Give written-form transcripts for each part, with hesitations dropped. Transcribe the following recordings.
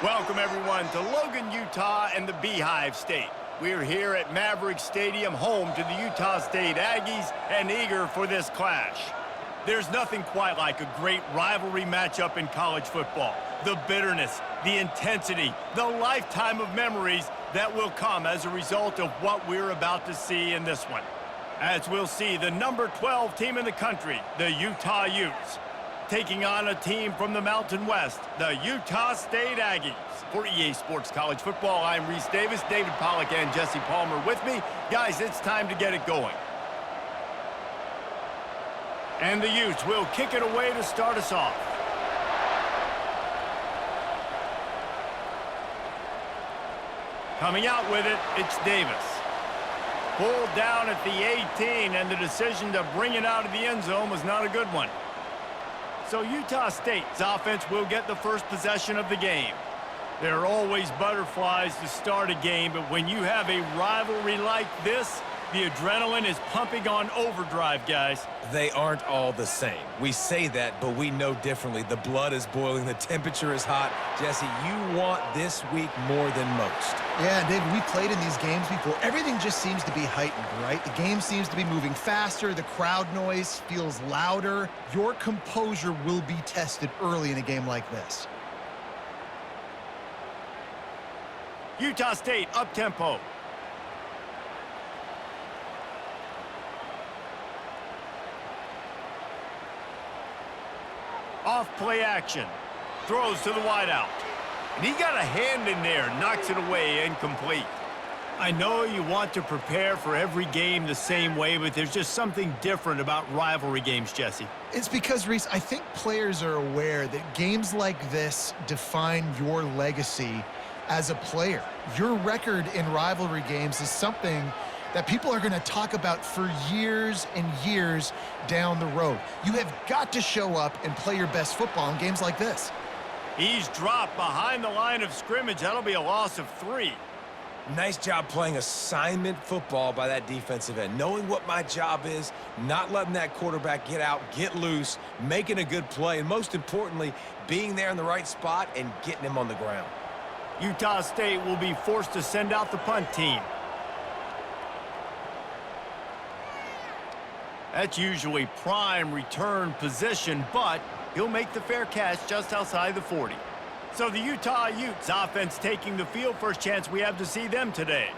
Welcome, everyone, to Logan, Utah and the Beehive State. We're here at Maverick Stadium, home to the Utah State Aggies, and eager for this clash. There's nothing quite like a great rivalry matchup in college football. The bitterness, the intensity, the lifetime of memories that will come as a result of what we're about to see in this one. As we'll see, the number 12 team in the country, the Utah Utes, taking on a team from the Mountain West, the Utah State Aggies. For EA Sports College Football, I'm Reese Davis, David Pollack and Jesse Palmer with me. Guys, it's time to get it going. And the Utes will kick it away to start us off. Coming out with it, it's Davis. Pulled down at the 18, and the decision to bring it out of the end zone was not a good one. So Utah State's offense will get the first possession of the game. There are always butterflies to start a game, but when you have a rivalry like this, the adrenaline is pumping on overdrive, guys. They aren't all the same. We say that, but we know differently. The blood is boiling. The temperature is hot. Jesse, you want this week more than most. Yeah, David, we played in these games before. Everything just seems to be heightened, right? The game seems to be moving faster. The crowd noise feels louder. Your composure will be tested early in a game like this. Utah State up-tempo. Off play action. Throws to the wideout. And he got a hand in there, knocks it away, incomplete. I know you want to prepare for every game the same way, but there's just something different about rivalry games, Jesse. It's because, Reese, I think players are aware that games like this define your legacy as a player. Your record in rivalry games is something that people are going to talk about for years and years down the road. You have got to show up and play your best football in games like this. He's dropped behind the line of scrimmage. That'll be a loss of 3. Nice job playing assignment football by that defensive end. Knowing what my job is, not letting that quarterback get out, get loose, making a good play, and most importantly, being there in the right spot and getting him on the ground. Utah State will be forced to send out the punt team. That's usually prime return position, but he'll make the fair catch just outside the 40. So the Utah Utes offense taking the field. First chance we have to see them today.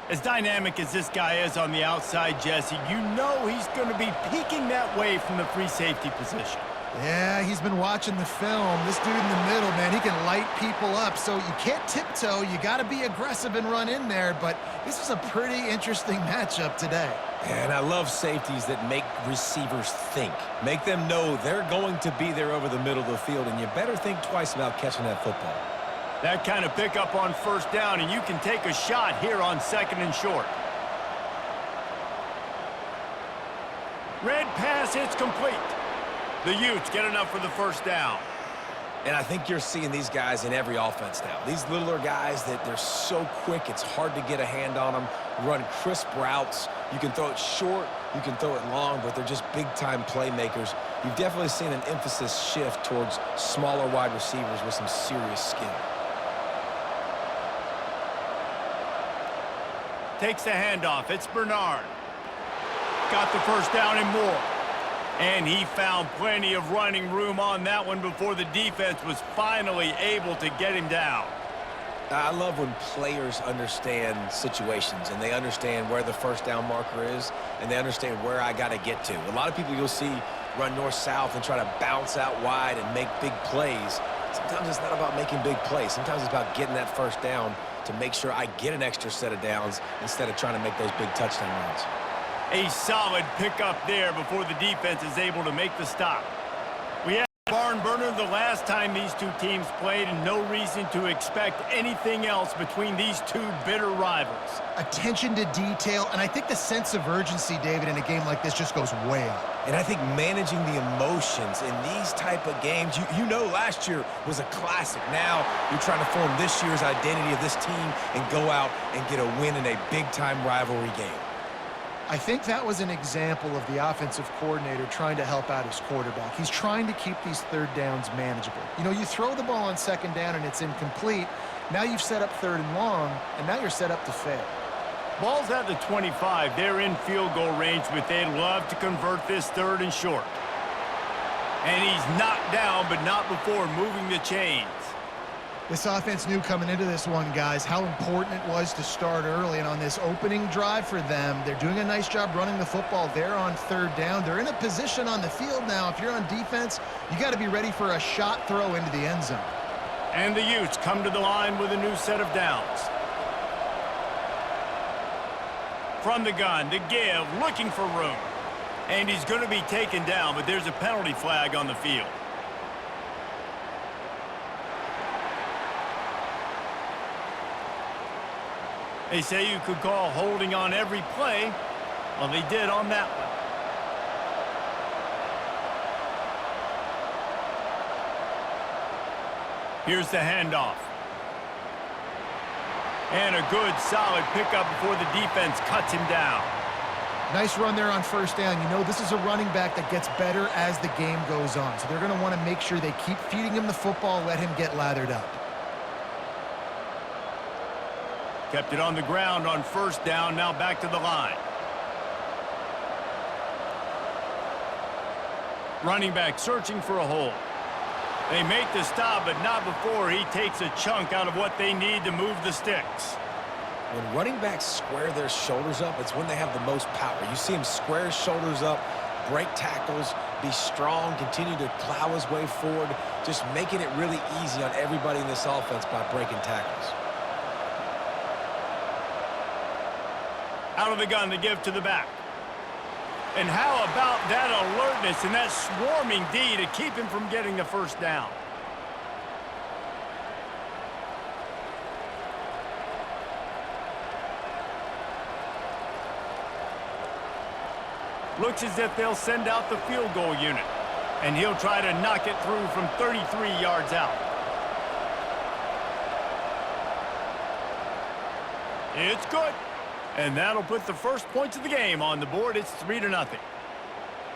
As dynamic as this guy is on the outside, Jesse, you know he's going to be peeking that way from the free safety position. Yeah, he's been watching the film. This dude in the middle, man, he can light people up. So you can't tiptoe. You got to be aggressive and run in there. But this is a pretty interesting matchup today. And I love safeties that make receivers think. Make them know they're going to be there over the middle of the field, and you better think twice about catching that football. That kind of pickup on first down, and you can take a shot here on 2nd and short. Red pass hits complete. The Utes get enough for the first down. And I think you're seeing these guys in every offense now. These littler guys that they're so quick, it's hard to get a hand on them, run crisp routes. You can throw it short, you can throw it long, but they're just big-time playmakers. You've definitely seen an emphasis shift towards smaller wide receivers with some serious skill. Takes the handoff. It's Bernard. Got the first down and more. And he found plenty of running room on that one before the defense was finally able to get him down. I love when players understand situations and they understand where the first down marker is and they understand where I got to get to. A lot of people you'll see run north-south and try to bounce out wide and make big plays. Sometimes it's not about making big plays. Sometimes it's about getting that first down to make sure I get an extra set of downs instead of trying to make those big touchdown runs. A solid pickup there before the defense is able to make the stop. We had a barn burner the last time these two teams played, and no reason to expect anything else between these two bitter rivals. Attention to detail, and I think the sense of urgency, David, in a game like this just goes way up. And I think managing the emotions in these type of games, you know last year was a classic. Now you're trying to form this year's identity of this team and go out and get a win in a big-time rivalry game. I think that was an example of the offensive coordinator trying to help out his quarterback. He's trying to keep these third downs manageable. You know, you throw the ball on second down and it's incomplete. Now you've set up third and long, and now you're set up to fail. Ball's at the 25. They're in field goal range, but they'd love to convert this third and short. And he's knocked down, but not before moving the chains. This offense knew coming into this one, guys, how important it was to start early. And on this opening drive for them, they're doing a nice job running the football. They're on third down. They're in a position on the field now. If you're on defense, you got to be ready for a shot throw into the end zone. And the Utes come to the line with a new set of downs. From the gun, the give, looking for room. And he's going to be taken down, but there's a penalty flag on the field. They say you could call holding on every play. Well, they did on that one. Here's the handoff. And a good, solid pickup before the defense cuts him down. Nice run there on first down. You know, this is a running back that gets better as the game goes on. So they're going to want to make sure they keep feeding him the football, let him get lathered up. Kept it on the ground on first down, now back to the line. Running back searching for a hole. They make the stop, but not before he takes a chunk out of what they need to move the sticks. When running backs square their shoulders up, it's when they have the most power. You see him square his shoulders up, break tackles, be strong, continue to plow his way forward, just making it really easy on everybody in this offense by breaking tackles. Out of the gun to give to the back. And how about that alertness and that swarming D to keep him from getting the first down? Looks as if they'll send out the field goal unit. And he'll try to knock it through from 33 yards out. It's good. And that'll put the first points of the game on the board. It's 3-0.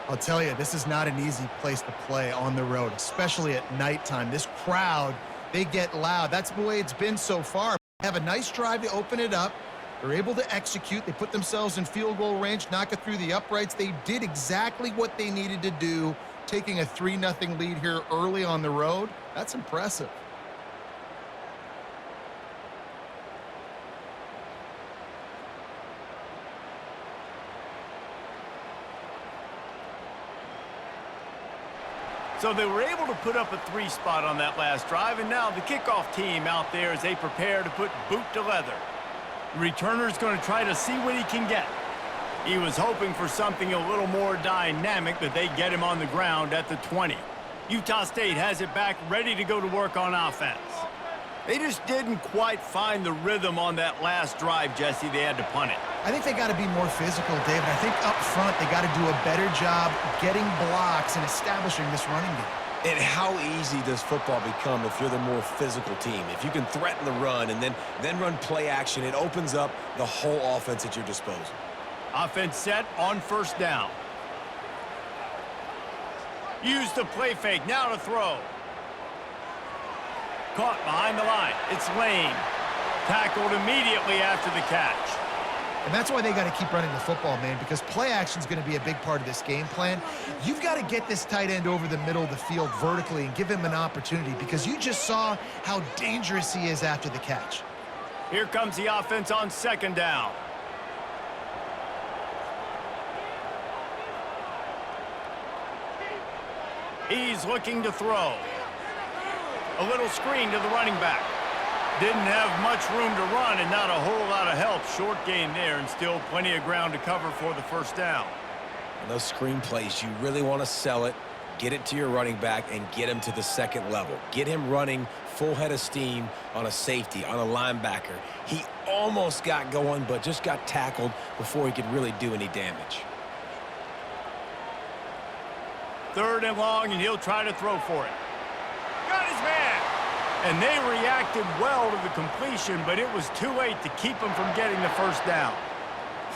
I'll tell you, this is not an easy place to play on the road, especially at nighttime. This crowd, they get loud. That's the way it's been so far. They have a nice drive to open it up. They're able to execute. They put themselves in field goal range, knock it through the uprights. They did exactly what they needed to do, taking a 3-0 lead here early on the road. That's impressive. So they were able to put up a 3 spot on that last drive, and now the kickoff team out there as they prepare to put boot to leather. The returner's going to try to see what he can get. He was hoping for something a little more dynamic, but they get him on the ground at the 20. Utah State has it back, ready to go to work on offense. They just didn't quite find the rhythm on that last drive, Jesse. They had to punt it. I think they got to be more physical, David. I think up front they got to do a better job getting blocks and establishing this running game. And how easy does football become if you're the more physical team? If you can threaten the run and then run play action, it opens up the whole offense at your disposal. Offense set on first down. Use the play fake, now to throw. Caught behind the line. It's Lane. Tackled immediately after the catch. And that's why they got to keep running the football, man, because play action is going to be a big part of this game plan. You've got to get this tight end over the middle of the field vertically and give him an opportunity, because you just saw how dangerous he is after the catch. Here comes the offense on second down. He's looking to throw. A little screen to the running back. Didn't have much room to run and not a whole lot of help. Short gain there and still plenty of ground to cover for the first down. And those screen plays, you really want to sell it, get it to your running back, and get him to the second level. Get him running full head of steam on a safety, on a linebacker. He almost got going, but just got tackled before he could really do any damage. Third and long, and he'll try to throw for it. Got his man! And they reacted well to the completion, but it was too late to keep him from getting the first down.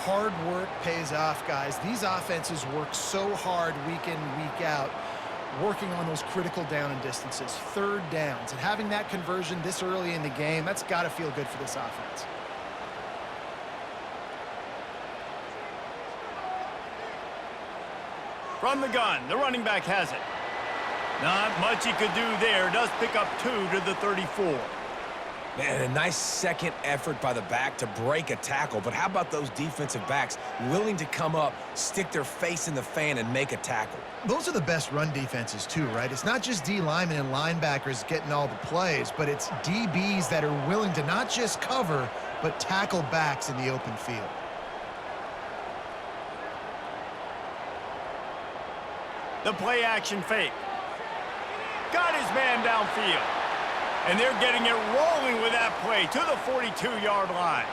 Hard work pays off, guys. These offenses work so hard week in, week out, working on those critical down and distances, third downs, and having that conversion this early in the game, that's got to feel good for this offense. From the gun, the running back has it. Not much he could do there. Does pick up 2 to the 34. Man, a nice second effort by the back to break a tackle. But how about those defensive backs willing to come up, stick their face in the fan, and make a tackle? Those are the best run defenses too, right? It's not just D linemen and linebackers getting all the plays, but it's DBs that are willing to not just cover, but tackle backs in the open field. The play action fake. Got his man downfield. And they're getting it rolling with that play to the 42-yard line.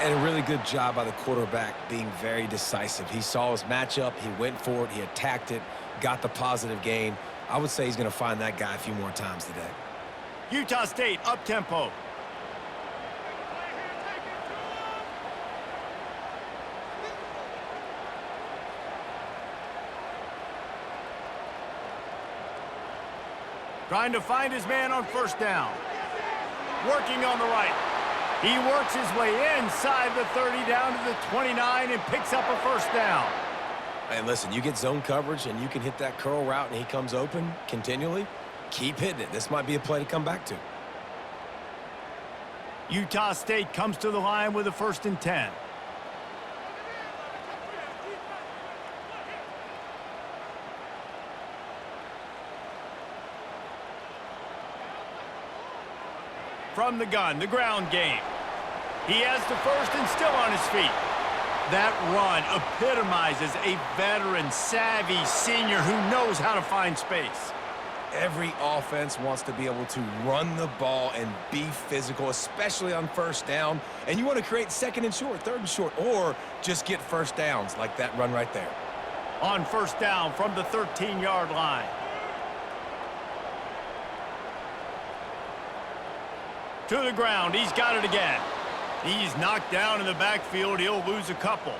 And a really good job by the quarterback being very decisive. He saw his matchup, he went for it, he attacked it, got the positive gain. I would say he's going to find that guy a few more times today. Utah State up-tempo. Trying to find his man on first down. Working on the right. He works his way inside the 30 down to the 29 and picks up a first down. And listen, you get zone coverage and you can hit that curl route and he comes open continually. Keep hitting it. This might be a play to come back to. Utah State comes to the line with a 1st and 10. From the gun, the ground game. He has the first and still on his feet. That run epitomizes a veteran, savvy senior who knows how to find space. Every offense wants to be able to run the ball and be physical, especially on first down. And you want to create 2nd and short, 3rd and short, or just get first downs like that run right there. On first down from the 13-yard line. To the ground, he's got it again. He's knocked down in the backfield, he'll lose a couple.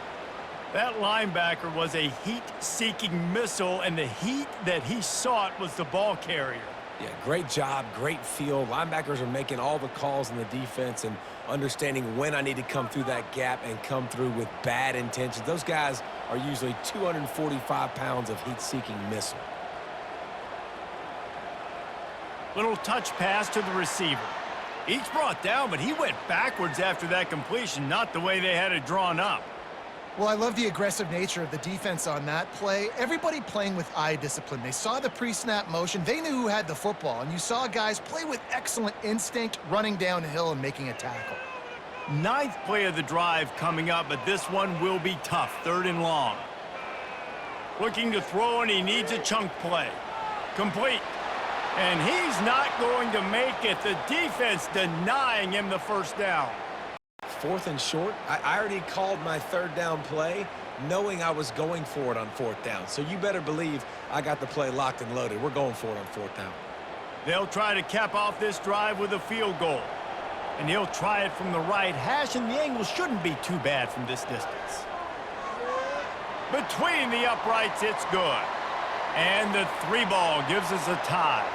That linebacker was a heat-seeking missile, and the heat that he sought was the ball carrier. Yeah, great job, great feel. Linebackers are making all the calls in the defense and understanding when I need to come through that gap and come through with bad intentions. Those guys are usually 245 pounds of heat-seeking missile. Little touch pass to the receiver. He's brought down, but he went backwards after that completion, not the way they had it drawn up. Well, I love the aggressive nature of the defense on that play. Everybody playing with eye discipline. They saw the pre-snap motion. They knew who had the football, and you saw guys play with excellent instinct, running downhill and making a tackle. 9th play of the drive coming up, but this one will be tough. 3rd and long. Looking to throw, and he needs a chunk play. Complete. And he's not going to make it. The defense denying him the first down. 4th and short. I already called my 3rd down play knowing I was going for it on 4th down. So you better believe I got the play locked and loaded. We're going for it on 4th down. They'll try to cap off this drive with a field goal. And he'll try it from the right hash, and the angle shouldn't be too bad from this distance. Between the uprights, it's good. And the 3 ball gives us a tie.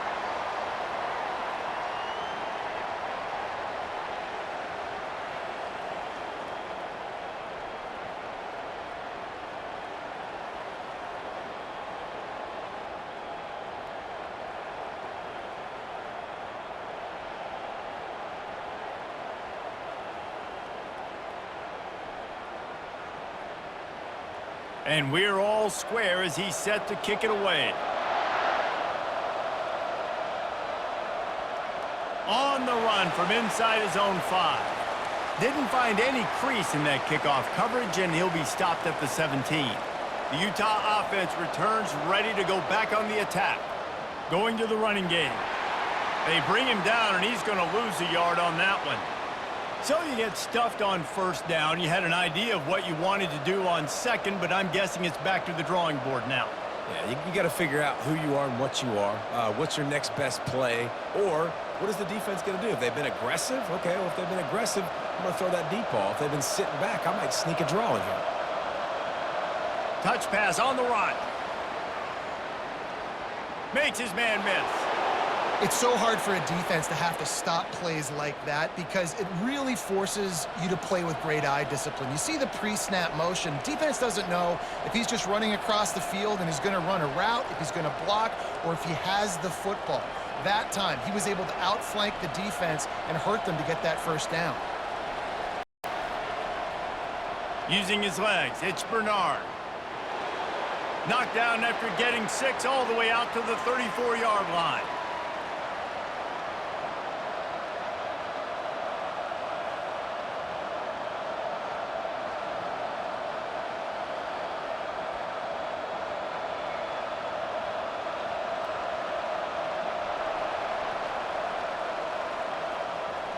And we're all square as he's set to kick it away. On the run from inside his own 5. Didn't find any crease in that kickoff coverage, and he'll be stopped at the 17. The Utah offense returns ready to go back on the attack. Going to the running game. They bring him down, and he's going to lose a yard on that one. So you get stuffed on first down. You had an idea of what you wanted to do on second, but I'm guessing it's back to the drawing board now. Yeah, you got to figure out who you are and what you are. What's your next best play? Or what is the defense going to do? If they've been aggressive, okay, well, if they've been aggressive, I'm going to throw that deep ball. If they've been sitting back, I might sneak a draw in here. Touch pass on the run. Makes his man miss. It's so hard for a defense to have to stop plays like that because it really forces you to play with great eye discipline. You see the pre-snap motion. Defense doesn't know if he's just running across the field and he's going to run a route, if he's going to block, or if he has the football. That time, he was able to outflank the defense and hurt them to get that first down. Using his legs, it's Bernard. Knocked down after getting 6 all the way out to the 34-yard line.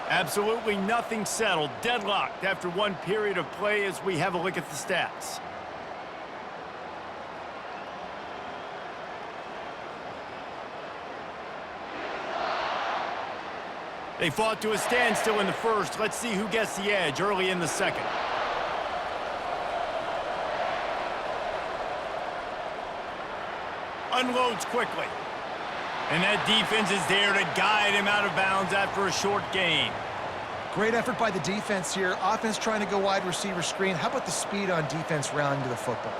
Absolutely nothing settled, deadlocked after one period of play as we have a look at the stats. They fought to a standstill in the first. Let's see who gets the edge early in the second. Unloads quickly. And that defense is there to guide him out of bounds after a short gain. Great effort by the defense here. Offense trying to go wide receiver screen. How about the speed on defense rounding to the football?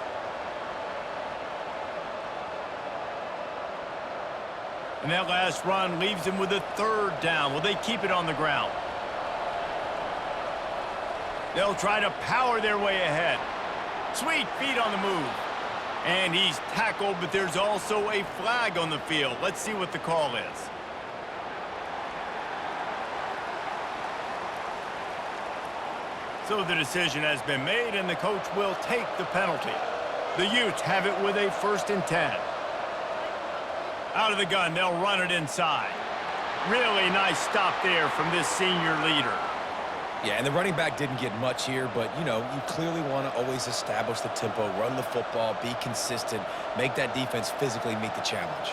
And that last run leaves him with a 3rd down. Will they keep it on the ground? They'll try to power their way ahead. Sweet feet on the move. And he's tackled, but there's also a flag on the field. Let's see what the call is. So the decision has been made, and the coach will take the penalty. The Utes have it with a 1st and 10. Out of the gun, they'll run it inside. Really nice stop there from this senior leader. Yeah, and the running back didn't get much here, but, you know, you clearly want to always establish the tempo, run the football, be consistent, make that defense physically meet the challenge.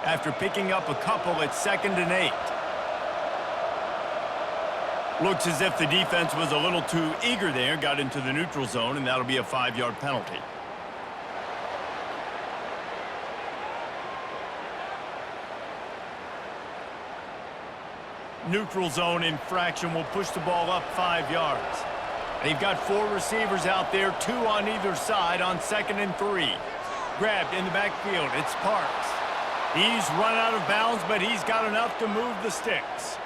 After picking up a couple, it's 2nd and 8. Looks as if the defense was a little too eager there, got into the neutral zone, and that'll be a 5-yard penalty. Neutral zone infraction will push the ball up 5 yards. They've got 4 receivers out there, 2 on either side on 2nd and 3. Grabbed in the backfield, it's Parks. He's run out of bounds, but he's got enough to move the sticks.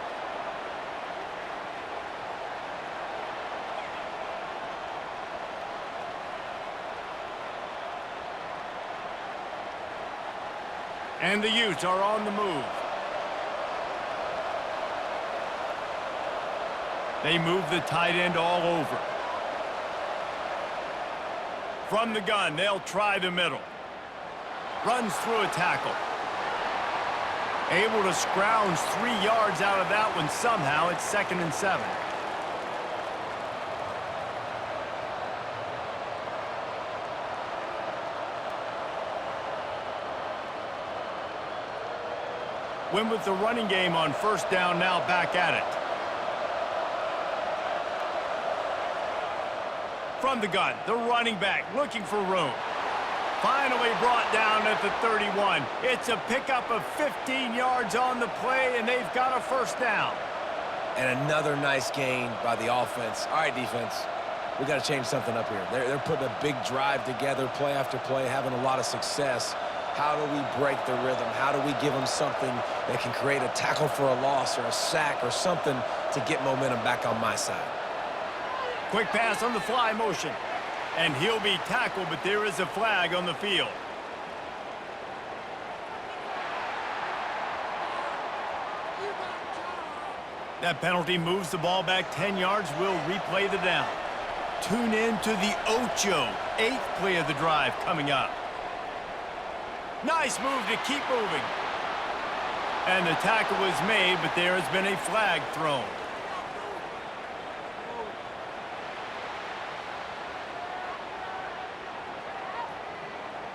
And the Utes are on the move. They move the tight end all over. From the gun, they'll try the middle. Runs through a tackle. Able to scrounge 3 yards out of that one somehow. It's 2nd and 7. Win with the running game on 1st down, now back at it. From the gun, the running back looking for room. Finally brought down at the 31. It's a pickup of 15 yards on the play, and they've got a 1st down. And another nice gain by the offense. All right, defense, we got to change something up here. They're putting a big drive together, play after play, having a lot of success. How do we break the rhythm? How do we give them something that can create a tackle for a loss or a sack or something to get momentum back on my side? Quick pass on the fly motion. And he'll be tackled, but there is a flag on the field. That penalty moves the ball back 10 yards. We'll replay the down. Tune in to the Ocho. 8th play of the drive coming up. Nice move to keep moving. And the tackle was made, but there has been a flag thrown.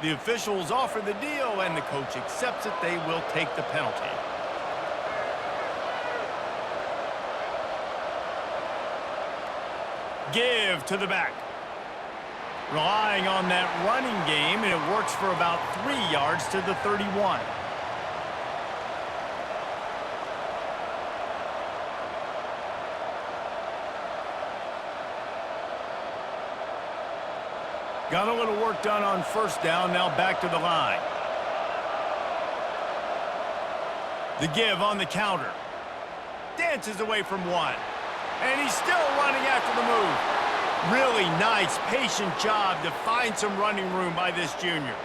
The officials offer the deal, and the coach accepts it. They will take the penalty. Give to the back. Relying on that running game, and it works for about 3 yards to the 31. Got a little work done on first down, now back to the line. The give on the counter. Dances away from one. And he's still running after the move. Really nice, patient job to find some running room by this junior.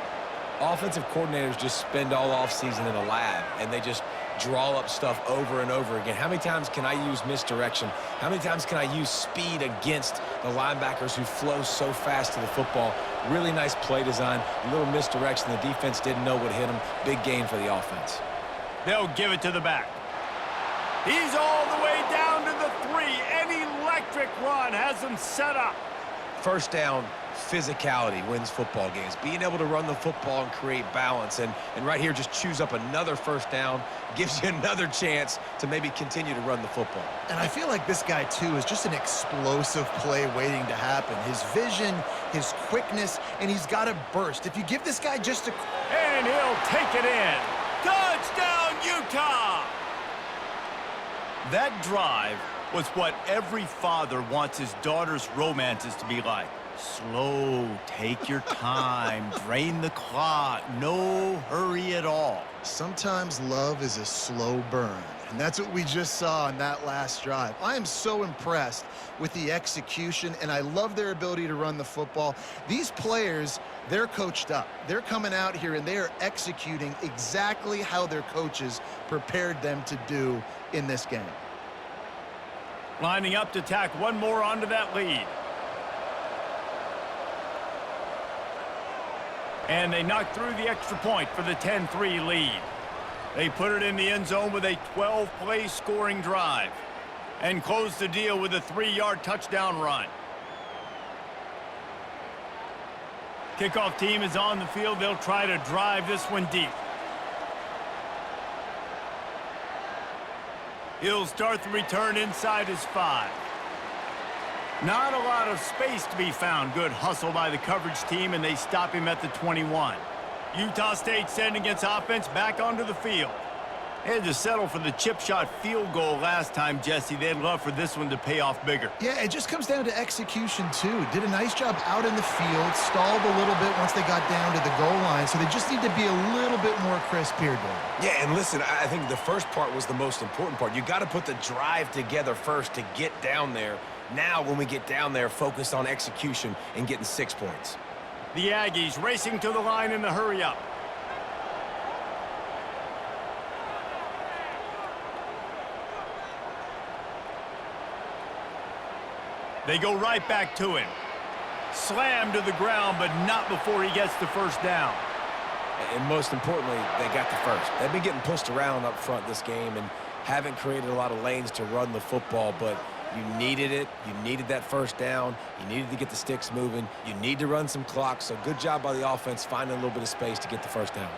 Offensive coordinators just spend all offseason in a lab, and they just draw up stuff over and over again. How many times can I use misdirection? How many times can I use speed against the linebackers who flow so fast to the football? Really nice play design, a little misdirection. The defense didn't know what hit them. Big gain for the offense. They'll give it to the back. He's all the way down to the 3. An electric run has him set up. First down, physicality wins football games. Being able to run the football and create balance. And right here, just choose up another first down, gives you another chance to maybe continue to run the football. And I feel like this guy, too, is just an explosive play waiting to happen. His vision, his quickness, and he's got a burst. If you give this guy just a... And he'll take it in. Touchdown, Utah! That drive was what every father wants his daughter's romances to be like. Slow, take your time, drain the clock, no hurry at all. Sometimes love is a slow burn, and that's what we just saw on that last drive. I am so impressed with the execution, and I love their ability to run the football. These players, they're coached up. They're coming out here, and they are executing exactly how their coaches prepared them to do in this game. Lining up to tack one more onto that lead. And they knock through the extra point for the 10-3 lead. They put it in the end zone with a 12-play scoring drive and close the deal with a 3-yard touchdown run. Kickoff team is on the field. They'll try to drive this one deep. He'll start the return inside his 5. Not a lot of space to be found. Good hustle by the coverage team, and they stop him at the 21. Utah State sending its offense back onto the field. They had to settle for the chip shot field goal last time, Jesse. They'd love for this one to pay off bigger. Yeah, it just comes down to execution, too. Did a nice job out in the field, stalled a little bit once they got down to the goal line, so they just need to be a little bit more crisp here, David. Yeah, and listen, I think the first part was the most important part. You got to put the drive together first to get down there. Now, when we get down there, focus on execution and getting 6 points. The Aggies racing to the line in the hurry-up. They go right back to him. Slammed to the ground, but not before he gets the first down. And most importantly, they got the first. They've been getting pushed around up front this game and haven't created a lot of lanes to run the football, but you needed it. You needed that first down. You needed to get the sticks moving. You need to run some clock, so good job by the offense finding a little bit of space to get the first down.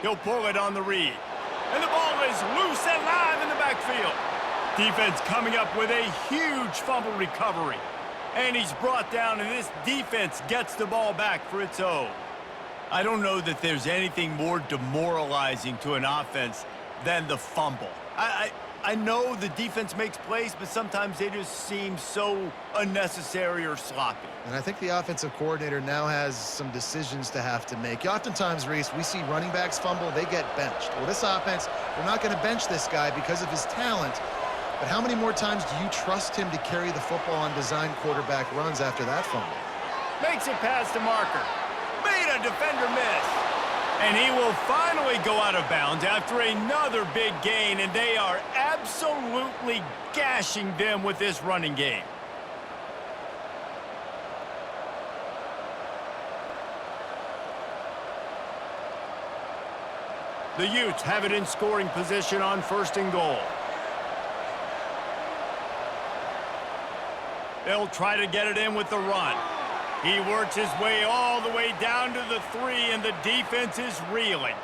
He'll pull it on the read. And the ball is loose and live in the backfield. Defense coming up with a huge fumble recovery. And he's brought down, and this defense gets the ball back for its own. I don't know that there's anything more demoralizing to an offense than the fumble. I know the defense makes plays, but sometimes they just seem so unnecessary or sloppy. And I think the offensive coordinator now has some decisions to have to make. Oftentimes, Reese, we see running backs fumble, they get benched. Well, this offense, they're not going to bench this guy because of his talent. But how many more times do you trust him to carry the football on design quarterback runs after that fumble? Makes it past the marker. Made a defender miss. And he will finally go out of bounds after another big gain, and they are absolutely gashing them with this running game. The Utes have it in scoring position on 1st and goal. They'll try to get it in with the run. He works his way all the way down to the 3, and the defense is reeling.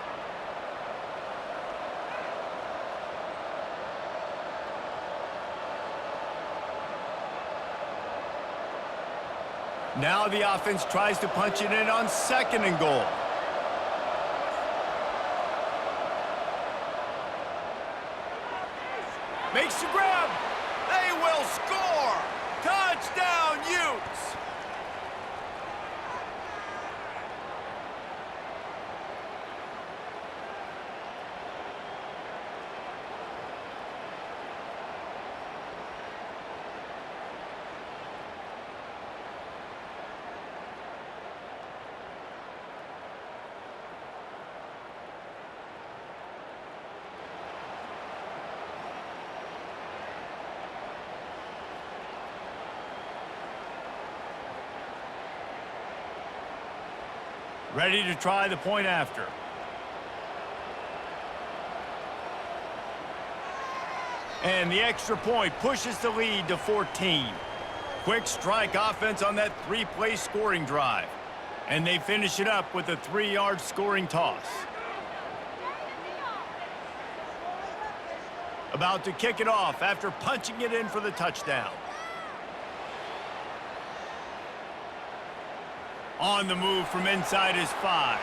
Now the offense tries to punch it in on 2nd and goal. Makes the grab. They will score. Touchdown, Utes. Ready to try the point after. And the extra point pushes the lead to 14. Quick strike offense on that 3-play scoring drive. And they finish it up with a 3-yard scoring toss. About to kick it off after punching it in for the touchdown. On the move from inside his 5.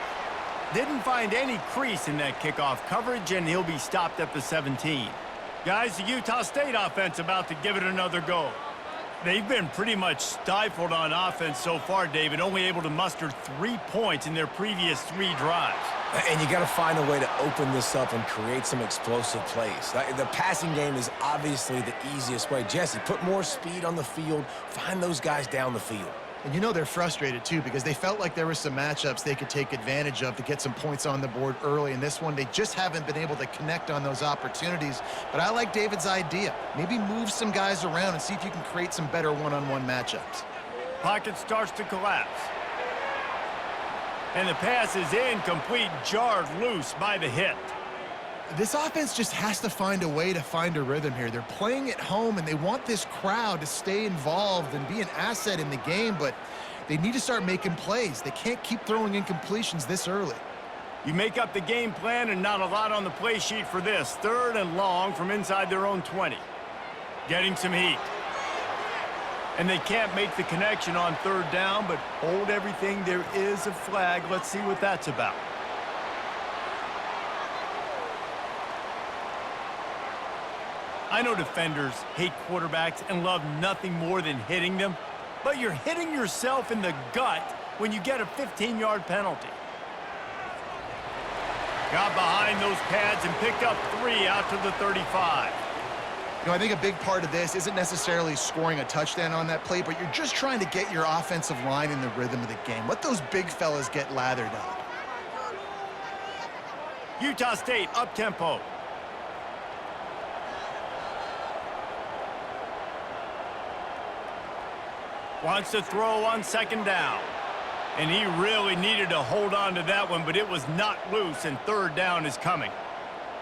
Didn't find any crease in that kickoff coverage, and he'll be stopped at the 17. Guys, the Utah State offense about to give it another go. They've been pretty much stifled on offense so far, David, only able to muster 3 points in their previous 3 drives. And you got to find a way to open this up and create some explosive plays. The passing game is obviously the easiest way. Jesse, put more speed on the field. Find those guys down the field. And you know they're frustrated, too, because they felt like there were some matchups they could take advantage of to get some points on the board early. In this one, they just haven't been able to connect on those opportunities. But I like David's idea. Maybe move some guys around and see if you can create some better one-on-one matchups. Pocket starts to collapse. And the pass is incomplete, jarred loose by the hit. This offense just has to find a way to find a rhythm here. They're playing at home, and they want this crowd to stay involved and be an asset in the game, but they need to start making plays. They can't keep throwing incompletions this early. You make up the game plan, and not a lot on the play sheet for this. 3rd and long from inside their own 20. Getting some heat. And they can't make the connection on 3rd down, but hold everything. There is a flag. Let's see what that's about. I know defenders hate quarterbacks and love nothing more than hitting them, but you're hitting yourself in the gut when you get a 15-yard penalty. Got behind those pads and picked up 3 out to the 35. You know, I think a big part of this isn't necessarily scoring a touchdown on that play, but you're just trying to get your offensive line in the rhythm of the game. Let those big fellas get lathered up. Utah State up-tempo. Wants to throw on 2nd down. And he really needed to hold on to that one, but it was not loose, and 3rd down is coming.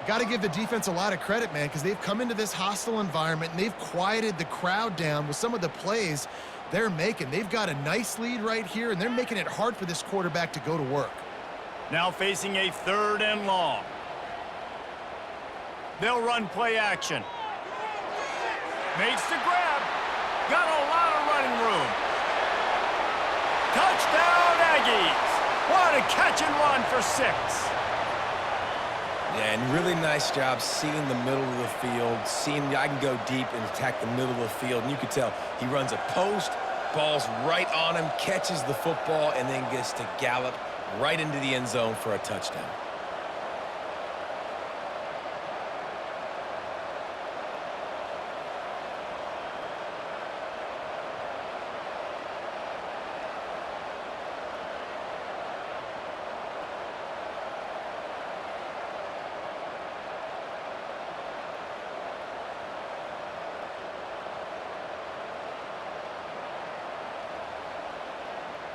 Got to give the defense a lot of credit, man, because they've come into this hostile environment, and they've quieted the crowd down with some of the plays they're making. They've got a nice lead right here, and they're making it hard for this quarterback to go to work. Now facing a 3rd and long. They'll run play action. Makes the grab. Got a lot of running room. Touchdown, Aggies. What a catch and run for 6. Yeah, and really nice job seeing the middle of the field, seeing I can go deep and attack the middle of the field. And you can tell he runs a post, ball's right on him, catches the football, and then gets to gallop right into the end zone for a touchdown.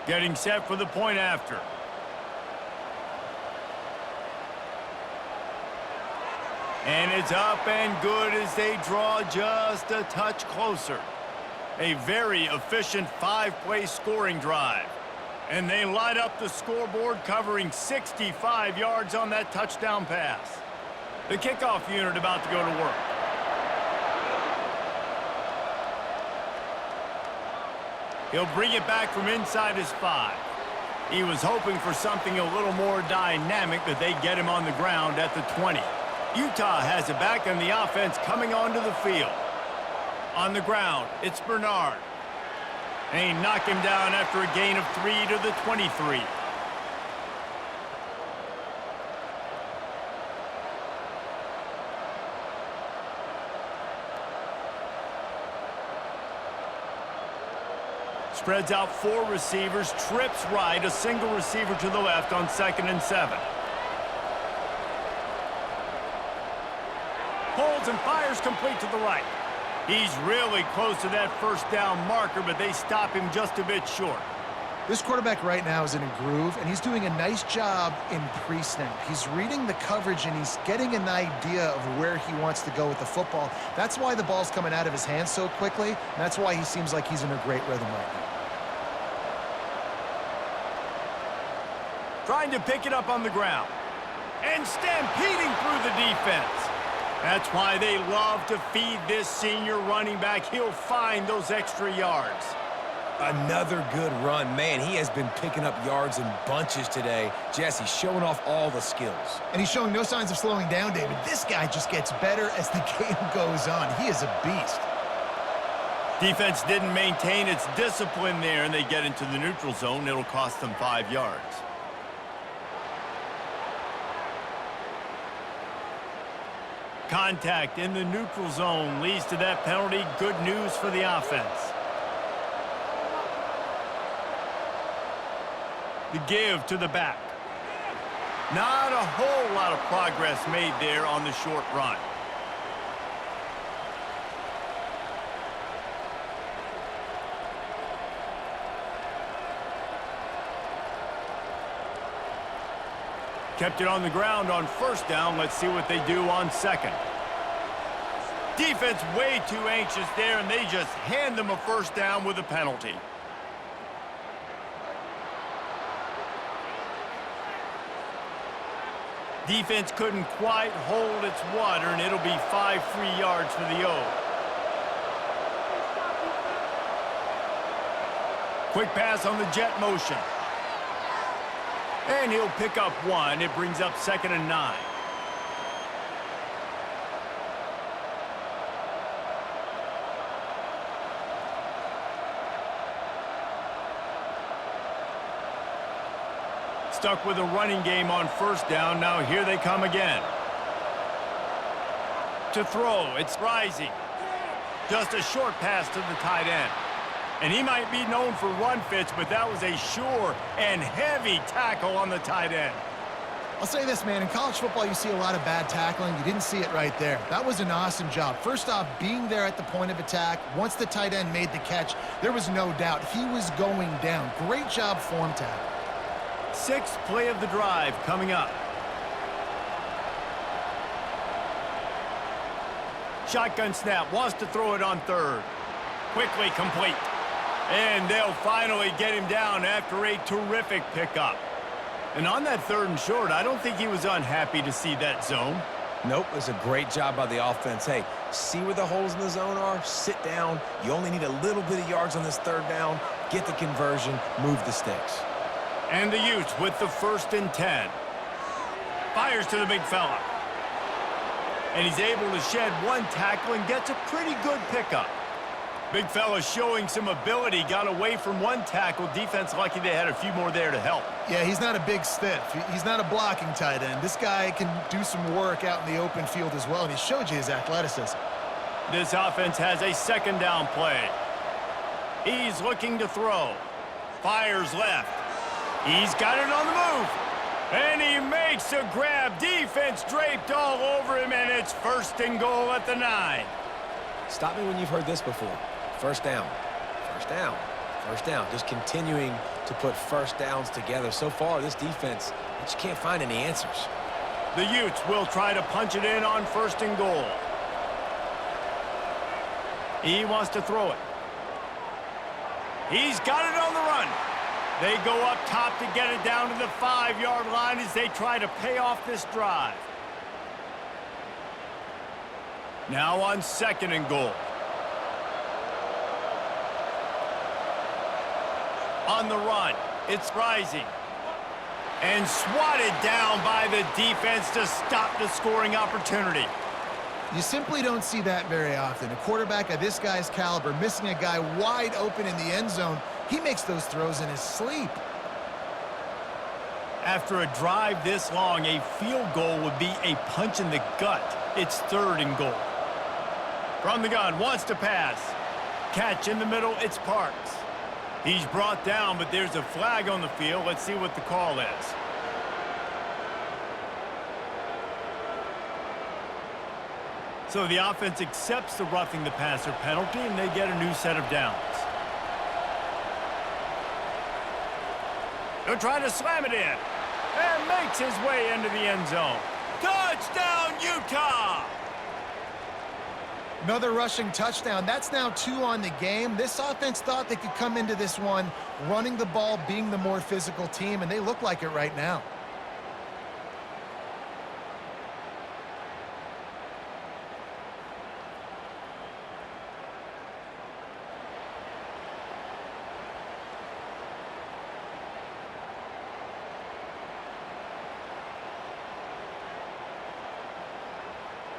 Getting set for the point after. And it's up and good as they draw just a touch closer. A very efficient 5-play scoring drive. And they light up the scoreboard, covering 65 yards on that touchdown pass. The kickoff unit about to go to work. He'll bring it back from inside his 5. He was hoping for something a little more dynamic, but they get him on the ground at the 20. Utah has it back, and the offense coming onto the field. On the ground, it's Bernard. And he knocked him down after a gain of 3 to the 23. Spreads out 4 receivers, trips right, a single receiver to the left on 2nd and 7. Holds and fires complete to the right. He's really close to that first down marker, but they stop him just a bit short. This quarterback right now is in a groove, and he's doing a nice job in pre-snap. He's reading the coverage, and he's getting an idea of where he wants to go with the football. That's why the ball's coming out of his hands so quickly, and that's why he seems like he's in a great rhythm right now. Trying to pick it up on the ground. And stampeding through the defense. That's why they love to feed this senior running back. He'll find those extra yards. Another good run. Man, he has been picking up yards in bunches today. Jesse showing off all the skills. And he's showing no signs of slowing down, David. This guy just gets better as the game goes on. He is a beast. Defense didn't maintain its discipline there, and they get into the neutral zone. It'll cost them 5 yards. Contact in the neutral zone leads to that penalty. Good news for the offense. The give to the back. Not a whole lot of progress made there on the short run. Kept it on the ground on first down. Let's see what they do on 2nd. Defense way too anxious there, and they just hand them a first down with a penalty. Defense couldn't quite hold its water, and it'll be 5 free yards for the O. Quick pass on the jet motion. And he'll pick up 1. It brings up 2nd and 9. Stuck with a running game on first down. Now here they come again. To throw, it's Rising. Just a short pass to the tight end. And he might be known for run fits, but that was a sure and heavy tackle on the tight end. I'll say this, man. In college football, you see a lot of bad tackling. You didn't see it right there. That was an awesome job. First off, being there at the point of attack. Once the tight end made the catch, there was no doubt he was going down. Great job form tackle. 6th play of the drive coming up. Shotgun snap, wants to throw it on 3rd. Quickly complete. And they'll finally get him down after a terrific pickup. And on that 3rd and short, I don't think he was unhappy to see that zone. Nope, it's a great job by the offense. Hey, see where the holes in the zone are? Sit down. You only need a little bit of yards on this 3rd down. Get the conversion, move the sticks. And the Utes with the 1st and 10. Fires to the big fella. And he's able to shed 1 tackle and gets a pretty good pickup. Big fella showing some ability, got away from 1 tackle. Defense lucky they had a few more there to help. Yeah, he's not a big stiff. He's not a blocking tight end. This guy can do some work out in the open field as well, and he showed you his athleticism. This offense has a 2nd down play. He's looking to throw. Fires left. He's got it on the move. And he makes a grab. Defense draped all over him, and it's 1st and goal at the 9. Stop me when you've heard this before. First down, first down, first down. Just continuing to put first downs together. So far, this defense, I just can't find any answers. The Utes will try to punch it in on 1st and goal. He wants to throw it. He's got it on the run. They go up top to get it down to the 5-yard line as they try to pay off this drive. Now on 2nd and goal. On the run, it's Rising. And swatted down by the defense to stop the scoring opportunity. You simply don't see that very often. A quarterback of this guy's caliber missing a guy wide open in the end zone. He makes those throws in his sleep. After a drive this long, a field goal would be a punch in the gut. It's 3rd and goal. From the gun, wants to pass. Catch in the middle, it's Parks. He's brought down, but there's a flag on the field. Let's see what the call is. So the offense accepts the roughing the passer penalty, and they get a new set of downs. They'll try to slam it in. And makes his way into the end zone. Touchdown, Utah! Another rushing touchdown. That's now 2 on the game. This offense thought they could come into this one running the ball, being the more physical team, and they look like it right now.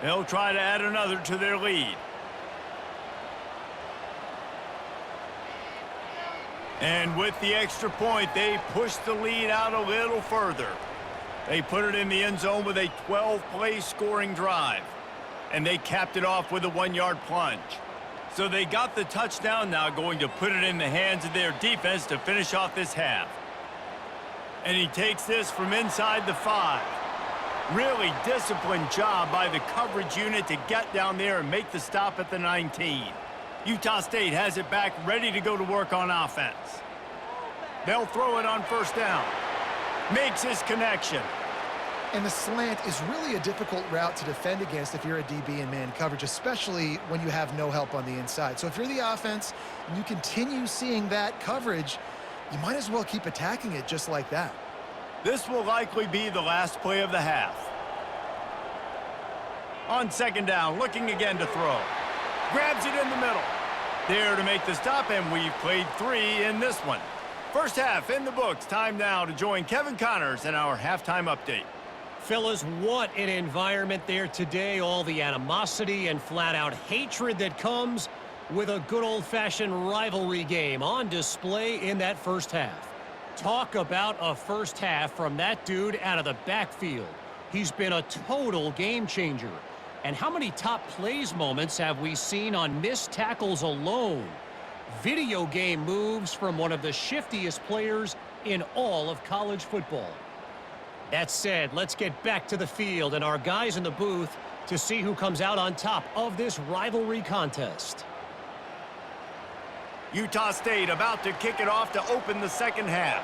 They'll try to add another to their lead. And with the extra point, they push the lead out a little further. They put it in the end zone with a 12-play scoring drive. And they capped it off with a 1-yard plunge. So they got the touchdown, now going to put it in the hands of their defense to finish off this half. And he takes this from inside the 5. Really disciplined job by the coverage unit to get down there and make the stop at the 19. Utah State has it back, ready to go to work on offense. They'll throw it on 1st down. Makes his connection. And the slant is really a difficult route to defend against if you're a DB in man coverage, especially when you have no help on the inside. So if you're the offense and you continue seeing that coverage, you might as well keep attacking it just like that. This will likely be the last play of the half. On 2nd down, looking again to throw. Grabs it in the middle. There to make the stop, and we've played 3 in this one. First half in the books. Time now to join Kevin Connors in our halftime update. Fellas, what an environment there today. All the animosity and flat-out hatred that comes with a good old-fashioned rivalry game on display in that first half. Talk about a first half from that dude out of the backfield. He's been a total game changer. And how many top plays moments have we seen on missed tackles alone? Video game moves from one of the shiftiest players in all of college football. That said, let's get back to the field and our guys in the booth to see who comes out on top of this rivalry contest. Utah State about to kick it off to open the second half.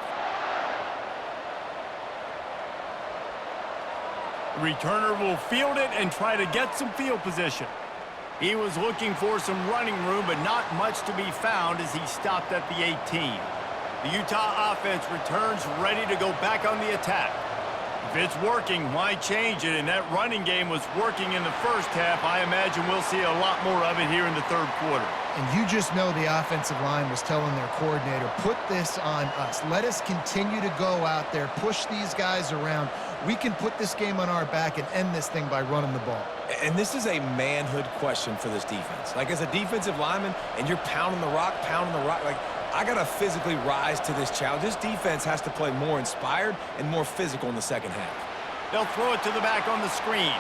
Returner will field it and try to get some field position. He was looking for some running room, but not much to be found as he stopped at the 18. The Utah offense returns ready to go back on the attack. If it's working, why change it? And that running game was working in the first half. I imagine we'll see a lot more of it here in the third quarter. And you just know the offensive line was telling their coordinator, put this on us. Let us continue to go out there, push these guys around. We can put this game on our back and end this thing by running the ball. And this is a manhood question for this defense. Like, as a defensive lineman, and you're pounding the rock, like, I got to physically rise to this challenge. This defense has to play more inspired and more physical in the second half. They'll throw it to the back on the screen.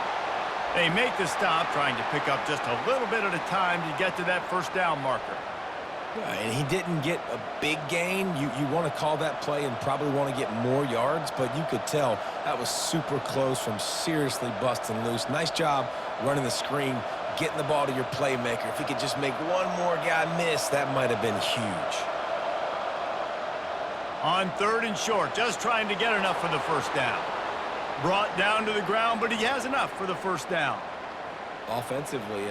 They make the stop, trying to pick up just a little bit at a time to get to that first down marker. And he didn't get a big gain. You want to call that play and probably want to get more yards, but you could tell that was super close from seriously busting loose. Nice job running the screen, getting the ball to your playmaker. If he could just make one more guy miss, that might have been huge. On 3rd and short, just trying to get enough for the first down. Brought down to the ground, but he has enough for the first down. Offensively,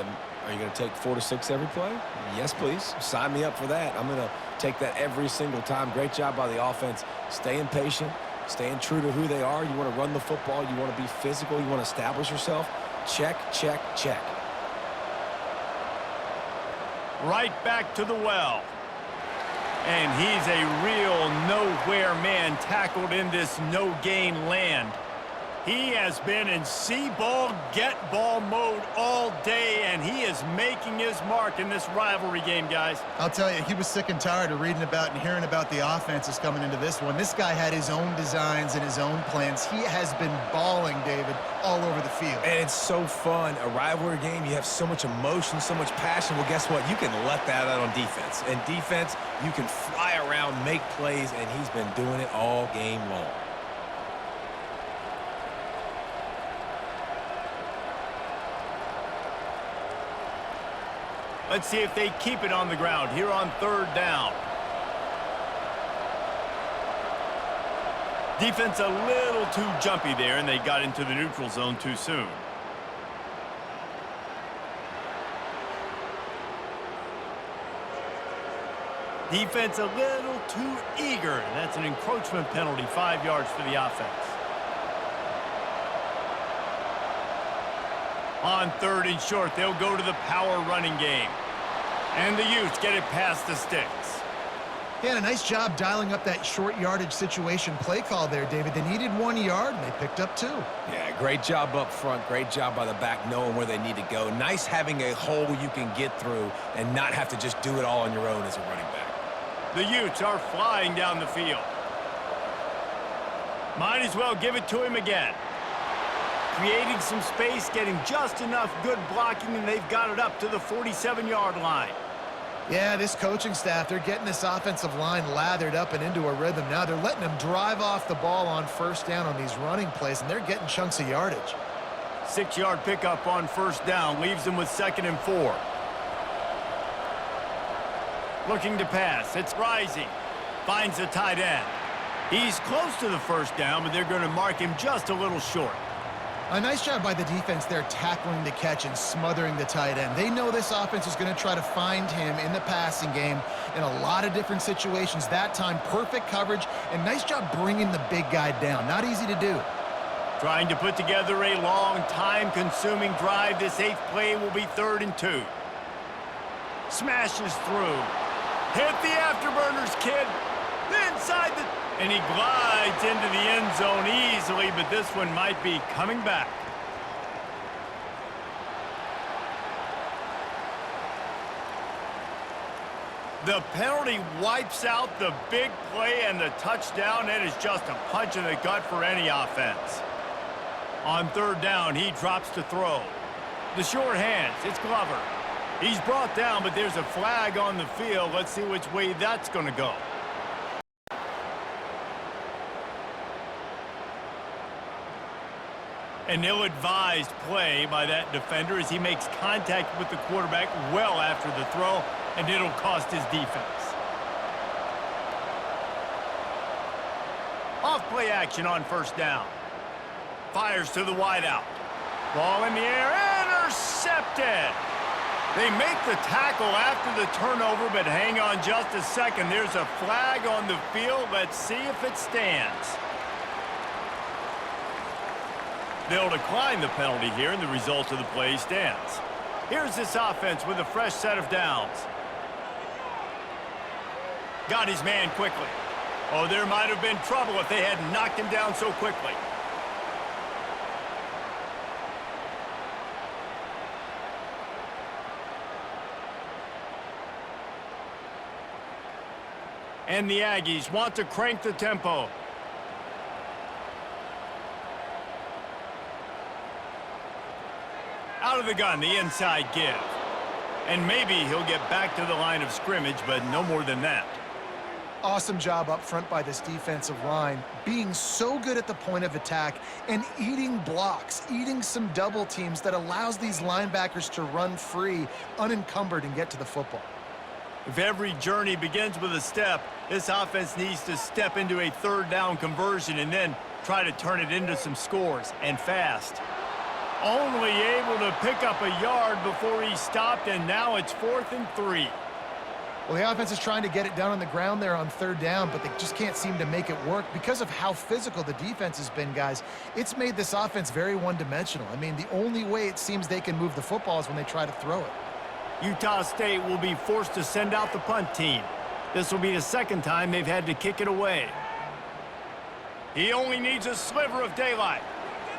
Are you going to take 4 to 6 every play? Yes, please. Sign me up for that. I'm going to take that every single time. Great job by the offense. Staying patient, staying true to who they are. You want to run the football. You want to be physical. You want to establish yourself. Check, check, check. Right back to the well. And he's a real nowhere man tackled in this no-gain land. He has been in see-ball, get-ball mode all day, and he is making his mark in this rivalry game, guys. I'll tell you, he was sick and tired of reading about and hearing about the offenses coming into this one. This guy had his own designs and his own plans. He has been balling, David, all over the field. And it's so fun. A rivalry game, you have so much emotion, so much passion. Well, guess what? You can let that out on defense. And defense, you can fly around, make plays, and he's been doing it all game long. Let's see if they keep it on the ground here on 3rd down. Defense a little too jumpy there, and they got into the neutral zone too soon. Defense a little too eager. That's an encroachment penalty, 5 yards for the offense. On 3rd and short, they'll go to the power running game. And the Utes get it past the sticks. He had a nice job dialing up that short yardage situation play call there, David. They needed 1 yard, and they picked up 2. Yeah, great job up front. Great job by the back knowing where they need to go. Nice having a hole you can get through and not have to just do it all on your own as a running back. The Utes are flying down the field. Might as well give it to him again. Creating some space, getting just enough good blocking, and they've got it up to the 47-yard line. Yeah, this coaching staff, they're getting this offensive line lathered up and into a rhythm. Now they're letting them drive off the ball on 1st down on these running plays, and they're getting chunks of yardage. 6-yard pickup on 1st down leaves them with 2nd and 4. Looking to pass. It's Rising. Finds the tight end. He's close to the 1st down, but they're going to mark him just a little short. A nice job by the defense there tackling the catch and smothering the tight end. They know this offense is going to try to find him in the passing game in a lot of different situations. That time, perfect coverage, and nice job bringing the big guy down. Not easy to do. Trying to put together a long, time-consuming drive. This 8th play will be 3rd and 2. Smashes through. Hit the afterburners, kid. Inside the... And he glides into the end zone easily, but this one might be coming back. The penalty wipes out the big play and the touchdown. It is just a punch in the gut for any offense. On 3rd down, he drops to throw. The short hands, it's Glover. He's brought down, but there's a flag on the field. Let's see which way that's going to go. An ill-advised play by that defender as he makes contact with the quarterback well after the throw, and it'll cost his defense. Off-play action on 1st down. Fires to the wideout. Ball in the air, intercepted! They make the tackle after the turnover, but hang on just a second. There's a flag on the field. Let's see if it stands. They'll decline the penalty here, and the result of the play stands. Here's this offense with a fresh set of downs. Got his man quickly. Oh, there might have been trouble if they had knocked him down so quickly. And the Aggies want to crank the tempo. Out of the gun, the inside give. And maybe he'll get back to the line of scrimmage, but no more than that. Awesome job up front by this defensive line, being so good at the point of attack and eating blocks, eating some double teams that allows these linebackers to run free, unencumbered, and get to the football. If every journey begins with a step, this offense needs to step into a 3rd down conversion and then try to turn it into some scores, and fast. Only able to pick up a yard before he stopped, and now it's 4th and 3. Well, the offense is trying to get it done on the ground there on 3rd down, but they just can't seem to make it work because of how physical the defense has been, guys. It's made this offense very one-dimensional. I mean, the only way it seems they can move the football is when they try to throw it. Utah State will be forced to send out the punt team. This will be the 2nd time they've had to kick it away. He only needs a sliver of daylight.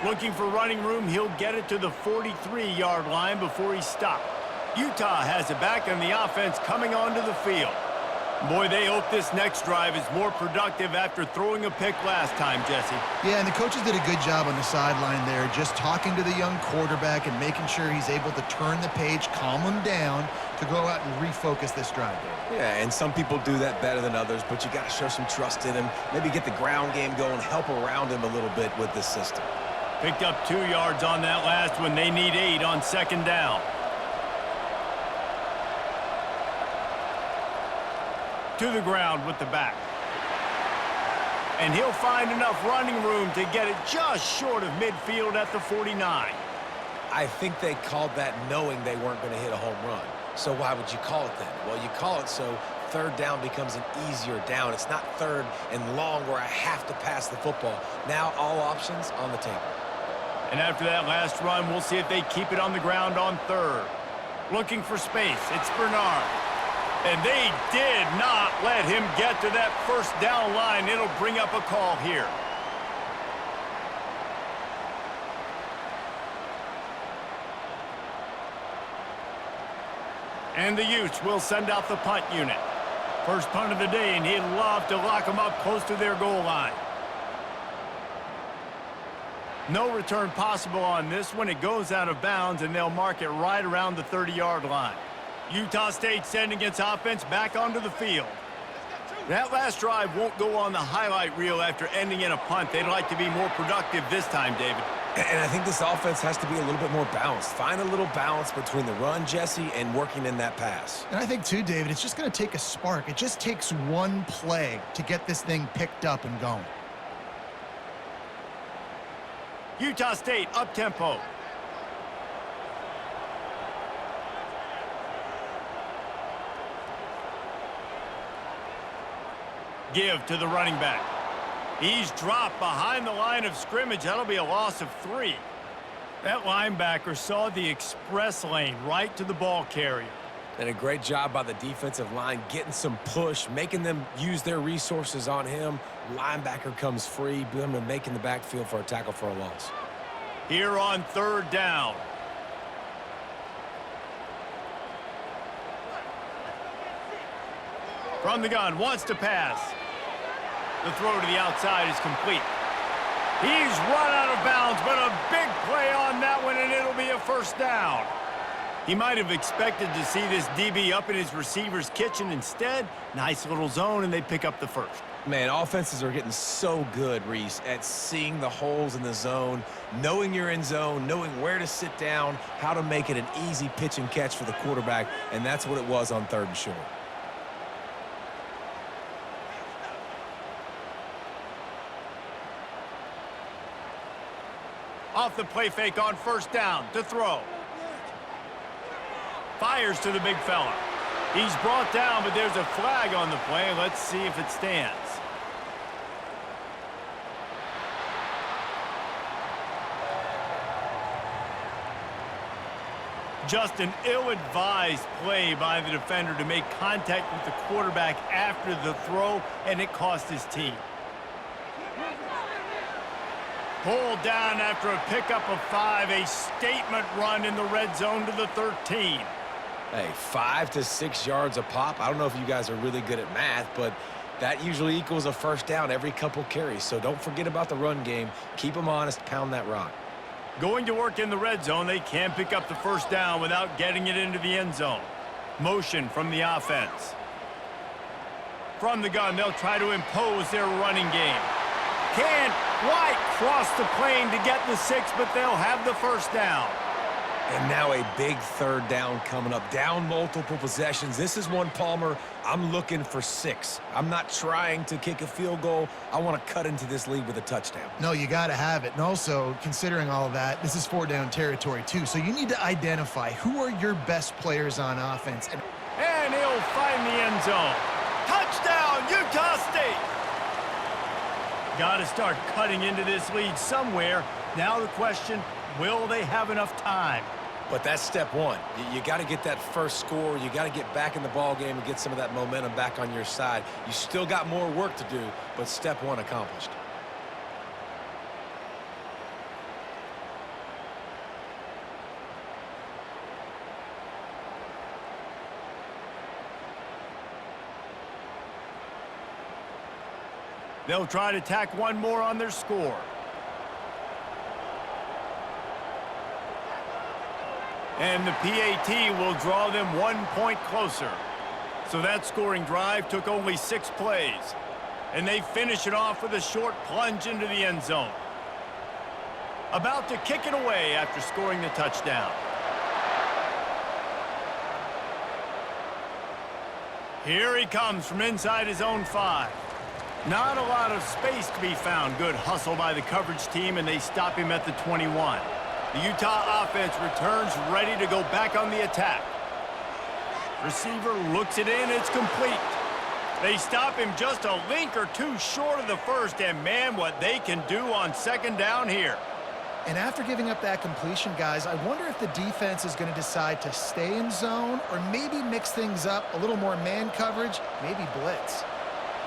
Looking for running room, he'll get it to the 43-yard line before he stopped. Utah has it back, and the offense coming onto the field. Boy, they hope this next drive is more productive after throwing a pick last time, Jesse. Yeah, and the coaches did a good job on the sideline there, just talking to the young quarterback and making sure he's able to turn the page, calm him down to go out and refocus this drive. Yeah, and some people do that better than others, but you got to show some trust in him. Maybe get the ground game going, help around him a little bit with this system. Picked up 2 yards on that last one. They need 8 on 2nd down. To the ground with the back. And he'll find enough running room to get it just short of midfield at the 49. I think they called that knowing they weren't going to hit a home run. So why would you call it then? Well, you call it so 3rd down becomes an easier down. It's not 3rd and long where I have to pass the football. Now all options on the table. And after that last run, we'll see if they keep it on the ground on 3rd. Looking for space. It's Bernard. And they did not let him get to that 1st down line. It'll bring up a call here. And the Utes will send out the punt unit. First punt of the day, and he'd love to lock them up close to their goal line. No return possible on this one. It goes out of bounds, and they'll mark it right around the 30-yard line. Utah State sending its offense back onto the field. That last drive won't go on the highlight reel after ending in a punt. They'd like to be more productive this time, David. And I think this offense has to be a little bit more balanced. Find a little balance between the run, Jesse, and working in that pass. And I think, too, David, it's just going to take a spark. It just takes one play to get this thing picked up and going. Utah State up-tempo. Give to the running back. He's dropped behind the line of scrimmage. That'll be a loss of 3. That linebacker saw the express lane right to the ball carrier. And a great job by the defensive line getting some push, making them use their resources on him. Linebacker comes free, boom, and making the backfield for a tackle for a loss. Here on 3rd down. From the gun, wants to pass. The throw to the outside is complete. He's run out of bounds, but a big play on that one, and it'll be a 1st down. He might have expected to see this DB up in his receiver's kitchen. Instead, nice little zone, and they pick up the 1st. Man, offenses are getting so good, Reese, at seeing the holes in the zone, knowing you're in zone, knowing where to sit down, how to make it an easy pitch and catch for the quarterback, and that's what it was on 3rd and short. Off the play fake on 1st down to throw. Fires to the big fella. He's brought down, but there's a flag on the play. Let's see if it stands. Just an ill-advised play by the defender to make contact with the quarterback after the throw, and it cost his team. Pulled down after a pickup of 5, a statement run in the red zone to the 13. Hey, 5 to 6 yards a pop. I don't know if you guys are really good at math, but that usually equals a 1st down every couple carries. So don't forget about the run game. Keep them honest, pound that rock. Going to work in the red zone, they can pick up the 1st down without getting it into the end zone. Motion from the offense. From the gun, they'll try to impose their running game. Can't quite cross the plane to get the 6, but they'll have the 1st down. And now a big third down coming up. Down multiple possessions. This is one, Palmer, I'm looking for 6. I'm not trying to kick a field goal. I want to cut into this lead with a touchdown. No, you got to have it. And also, considering all of that, this is 4-down territory, too. So you need to identify who are your best players on offense. And he'll find the end zone. Touchdown, Utah State! Got to start cutting into this lead somewhere. Now the question, will they have enough time? But that's step one. You got to get that first score. You got to get back in the ball game and get some of that momentum back on your side. You still got more work to do, but step one accomplished. They'll try to tack one more on their score. And the PAT will draw them 1 point closer. So that scoring drive took only 6 plays. And they finish it off with a short plunge into the end zone. About to kick it away after scoring the touchdown. Here he comes from inside his own 5. Not a lot of space to be found. Good hustle by the coverage team, and they stop him at the 21. The Utah offense returns ready to go back on the attack. Receiver looks it in. It's complete. They stop him just a link or two short of the first, and man, what they can do on second down here. And after giving up that completion, guys, I wonder if the defense is going to decide to stay in zone or maybe mix things up, a little more man coverage, maybe blitz.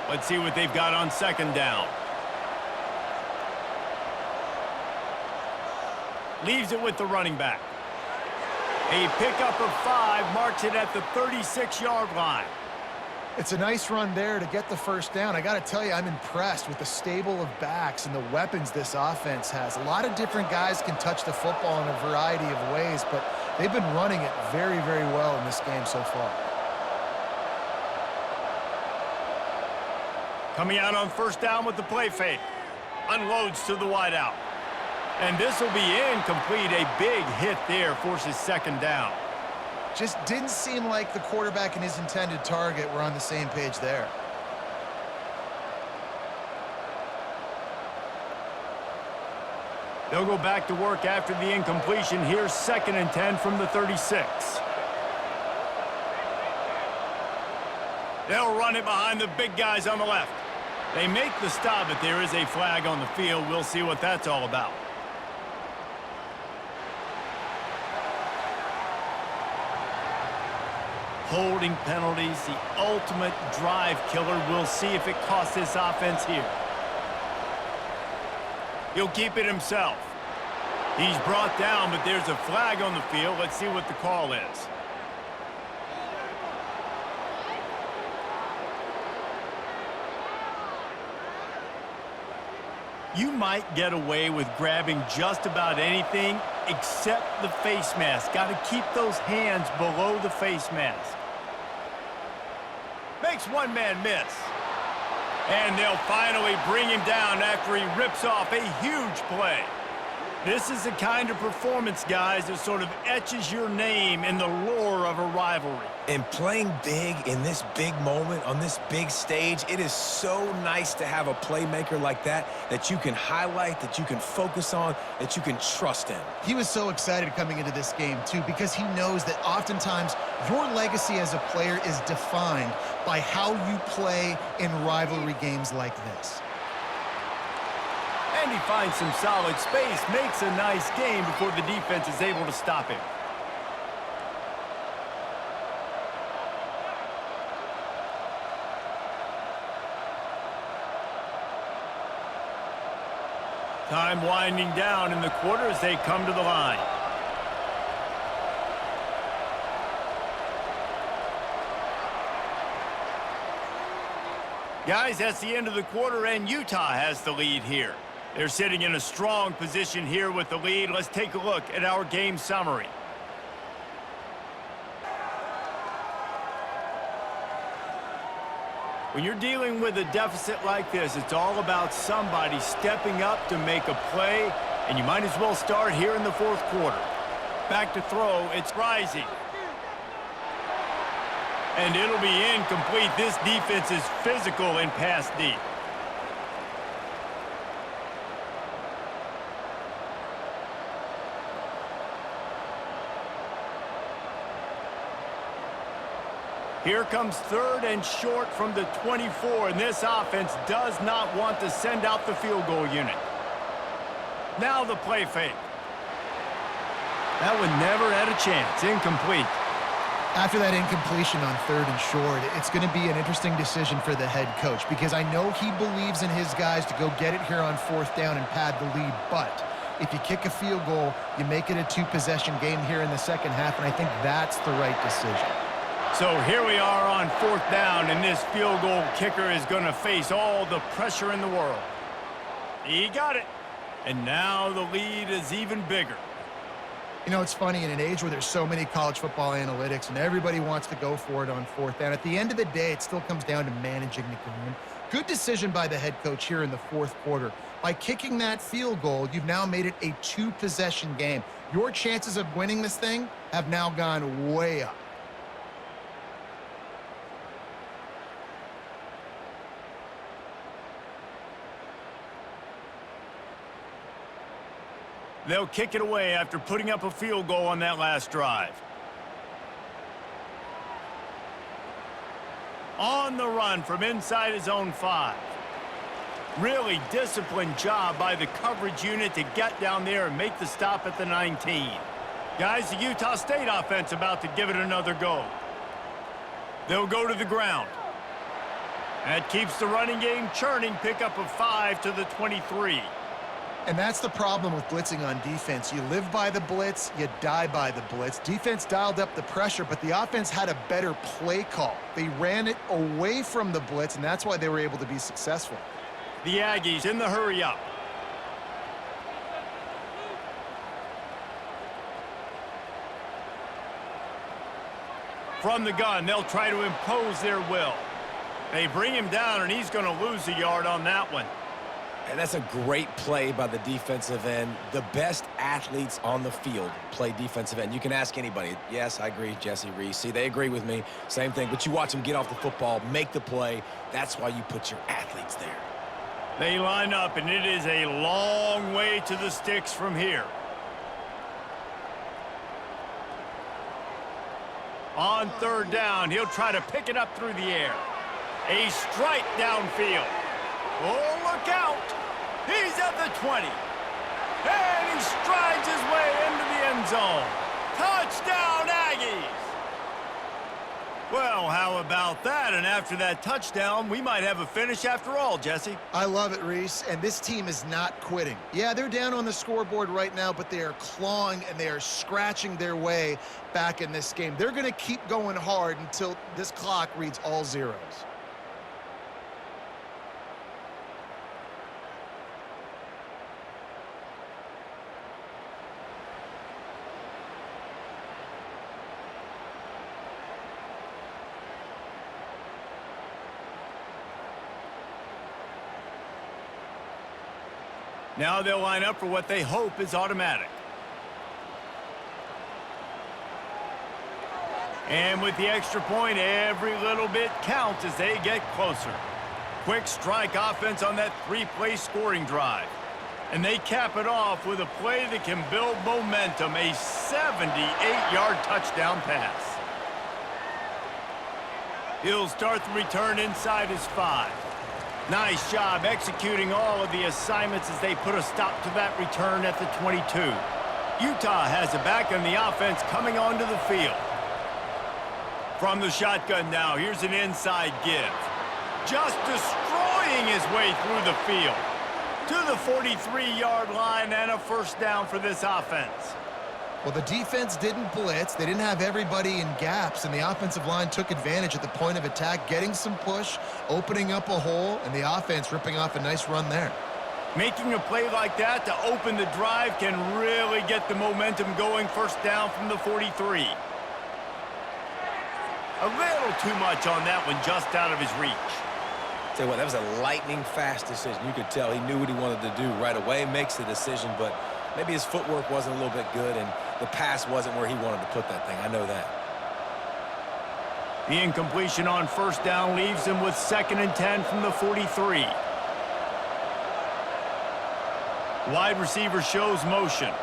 Let's see what they've got on second down. Leaves it with the running back. A pickup of 5 marks it at the 36-yard line. It's a nice run there to get the first down. I got to tell you, I'm impressed with the stable of backs and the weapons this offense has. A lot of different guys can touch the football in a variety of ways, but they've been running it very, very well in this game so far. Coming out on first down with the play fake. Unloads to the wideout. And this will be incomplete. A big hit there forces second down. Just didn't seem like the quarterback and his intended target were on the same page there. They'll go back to work after the incompletion. Here's 2nd and 10 from the 36. They'll run it behind the big guys on the left. They make the stop, but there is a flag on the field. We'll see what that's all about. Holding penalties, the ultimate drive killer. We'll see if it costs this offense here. He'll keep it himself. He's brought down, but there's a flag on the field. Let's see what the call is. You might get away with grabbing just about anything except the face mask. Got to keep those hands below the face mask. Makes one man miss. And they'll finally bring him down after he rips off a huge play. This is the kind of performance, guys, that sort of etches your name in the lore of a rivalry. And playing big in this big moment, on this big stage, it is so nice to have a playmaker like that that you can highlight, that you can focus on, that you can trust in. He was so excited coming into this game, too, because he knows that oftentimes your legacy as a player is defined by how you play in rivalry games like this. And he finds some solid space, makes a nice game before the defense is able to stop him. Time winding down in the quarter as they come to the line. Guys, that's the end of the quarter, and Utah has the lead here. They're sitting in a strong position here with the lead. Let's take a look at our game summary. When you're dealing with a deficit like this, it's all about somebody stepping up to make a play, and you might as well start here in the fourth quarter. Back to throw. It's rising. And it'll be incomplete. This defense is physical and pass deep. Here comes 3rd and short from the 24, and this offense does not want to send out the field goal unit. Now the play fake. That one never had a chance. Incomplete. After that incompletion on 3rd and short, it's going to be an interesting decision for the head coach because I know he believes in his guys to go get it here on 4th down and pad the lead, but if you kick a field goal, you make it a 2-possession game here in the second half, and I think that's the right decision. So here we are on 4th down, and this field goal kicker is going to face all the pressure in the world. He got it. And now the lead is even bigger. You know, it's funny, in an age where there's so many college football analytics and everybody wants to go for it on 4th down, at the end of the day, it still comes down to managing the game. Good decision by the head coach here in the 4th quarter. By kicking that field goal, you've now made it a 2-possession game. Your chances of winning this thing have now gone way up. They'll kick it away after putting up a field goal on that last drive. On the run from inside his own 5. Really disciplined job by the coverage unit to get down there and make the stop at the 19. Guys, the Utah State offense about to give it another go. They'll go to the ground. That keeps the running game churning. Pickup of 5 to the 23. And that's the problem with blitzing on defense. You live by the blitz, you die by the blitz. Defense dialed up the pressure, but the offense had a better play call. They ran it away from the blitz, and that's why they were able to be successful. The Aggies in the hurry up. From the gun, they'll try to impose their will. They bring him down, and he's going to lose a yard on that one. And that's a great play by the defensive end. The best athletes on the field play defensive end. You can ask anybody. Yes, I agree, Jesse Reese. See, they agree with me. Same thing. But you watch them get off the football, make the play. That's why you put your athletes there. They line up, and it is a long way to the sticks from here. On 3rd down, he'll try to pick it up through the air. A strike downfield. Oh, look out. He's at the 20. And he strides his way into the end zone. Touchdown, Aggies. Well, how about that? And after that touchdown, we might have a finish after all, Jesse. I love it, Reese, and this team is not quitting. Yeah, they're down on the scoreboard right now, but they are clawing and they are scratching their way back in this game. They're going to keep going hard until this clock reads all zeros. Now they'll line up for what they hope is automatic. And with the extra point, every little bit counts as they get closer. Quick strike offense on that 3-play scoring drive. And they cap it off with a play that can build momentum, a 78-yard touchdown pass. He'll start the return inside his 5. Nice job executing all of the assignments as they put a stop to that return at the 22. Utah has it back on the offense coming onto the field. From the shotgun now, here's an inside give. Just destroying his way through the field. To the 43-yard line and a 1st down for this offense. Well, the defense didn't blitz. They didn't have everybody in gaps, and the offensive line took advantage at the point of attack, getting some push, opening up a hole, and the offense ripping off a nice run there. Making a play like that to open the drive can really get the momentum going. 1st down from the 43. A little too much on that one, just out of his reach. Tell you what, that was a lightning fast decision. You could tell he knew what he wanted to do right away, makes the decision, but Maybe his footwork wasn't a little bit good, and the pass wasn't where he wanted to put that thing. I know that. The incompletion on first down leaves him with 2nd and 10 from the 43. Wide receiver shows motion.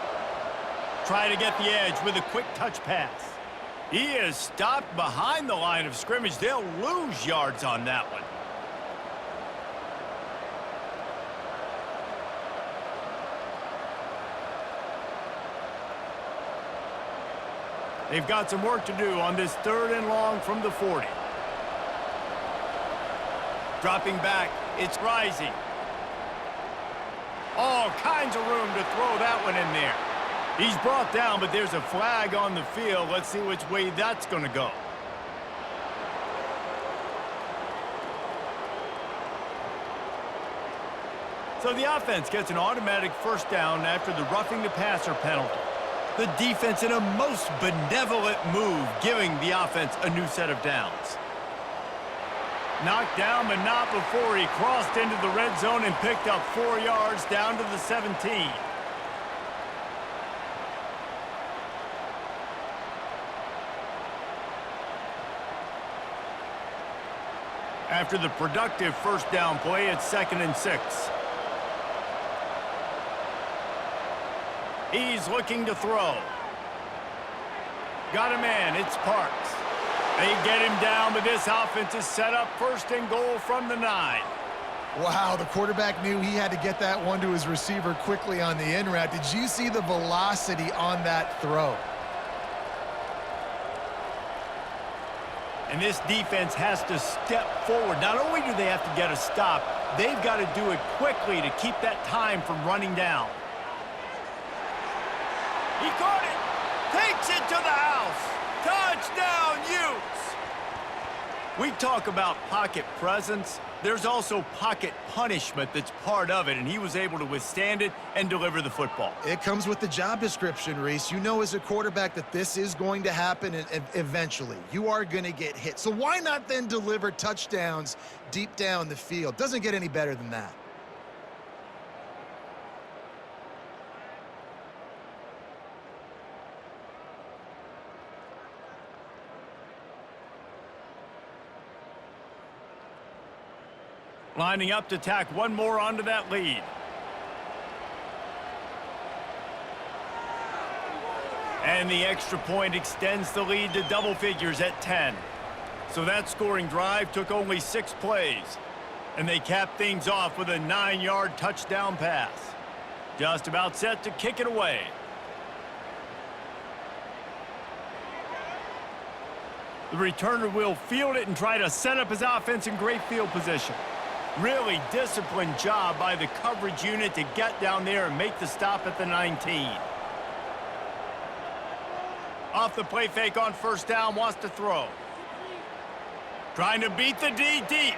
Try to get the edge with a quick touch pass. He is stopped behind the line of scrimmage. They'll lose yards on that one. They've got some work to do on this 3rd and long from the 40. Dropping back, it's Rising. All kinds of room to throw that one in there. He's brought down, but there's a flag on the field. Let's see which way that's going to go. So the offense gets an automatic first down after the roughing the passer penalty. The defense in a most benevolent move, giving the offense a new set of downs. Knocked down, but not before he crossed into the red zone and picked up 4 yards down to the 17. After the productive first down play, it's 2nd and 6. He's looking to throw. Got a man, it's Parks. They get him down, but this offense is set up 1st and goal from the 9. Wow, the quarterback knew he had to get that one to his receiver quickly on the in route. Did you see the velocity on that throw? And this defense has to step forward. Not only do they have to get a stop, they've got to do it quickly to keep that time from running down. He caught it. Takes it to the house. Touchdown, Utes. We talk about pocket presence. There's also pocket punishment that's part of it, and he was able to withstand it and deliver the football. It comes with the job description, Reese. You know as a quarterback that this is going to happen eventually. You are going to get hit. So why not then deliver touchdowns deep down the field? Doesn't get any better than that. Lining up to tack one more onto that lead. And the extra point extends the lead to double figures at 10. So that scoring drive took only 6 plays. And they capped things off with a 9-yard touchdown pass. Just about set to kick it away. The returner will field it and try to set up his offense in great field position. Really disciplined job by the coverage unit to get down there and make the stop at the 19. Off the play fake on first down, wants to throw. Trying to beat the D deep.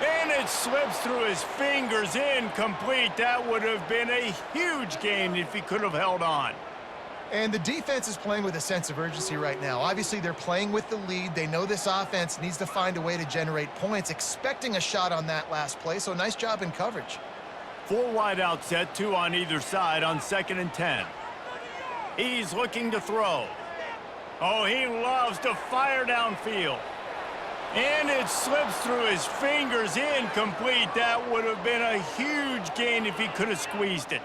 And it slips through his fingers, incomplete. That would have been a huge gain if he could have held on. And the defense is playing with a sense of urgency right now. Obviously, they're playing with the lead. They know this offense needs to find a way to generate points, expecting a shot on that last play, so nice job in coverage. 4 wide out set, 2 on either side on 2nd and 10. He's looking to throw. Oh, he loves to fire downfield. And it slips through his fingers, incomplete. That would have been a huge gain if he could have squeezed it.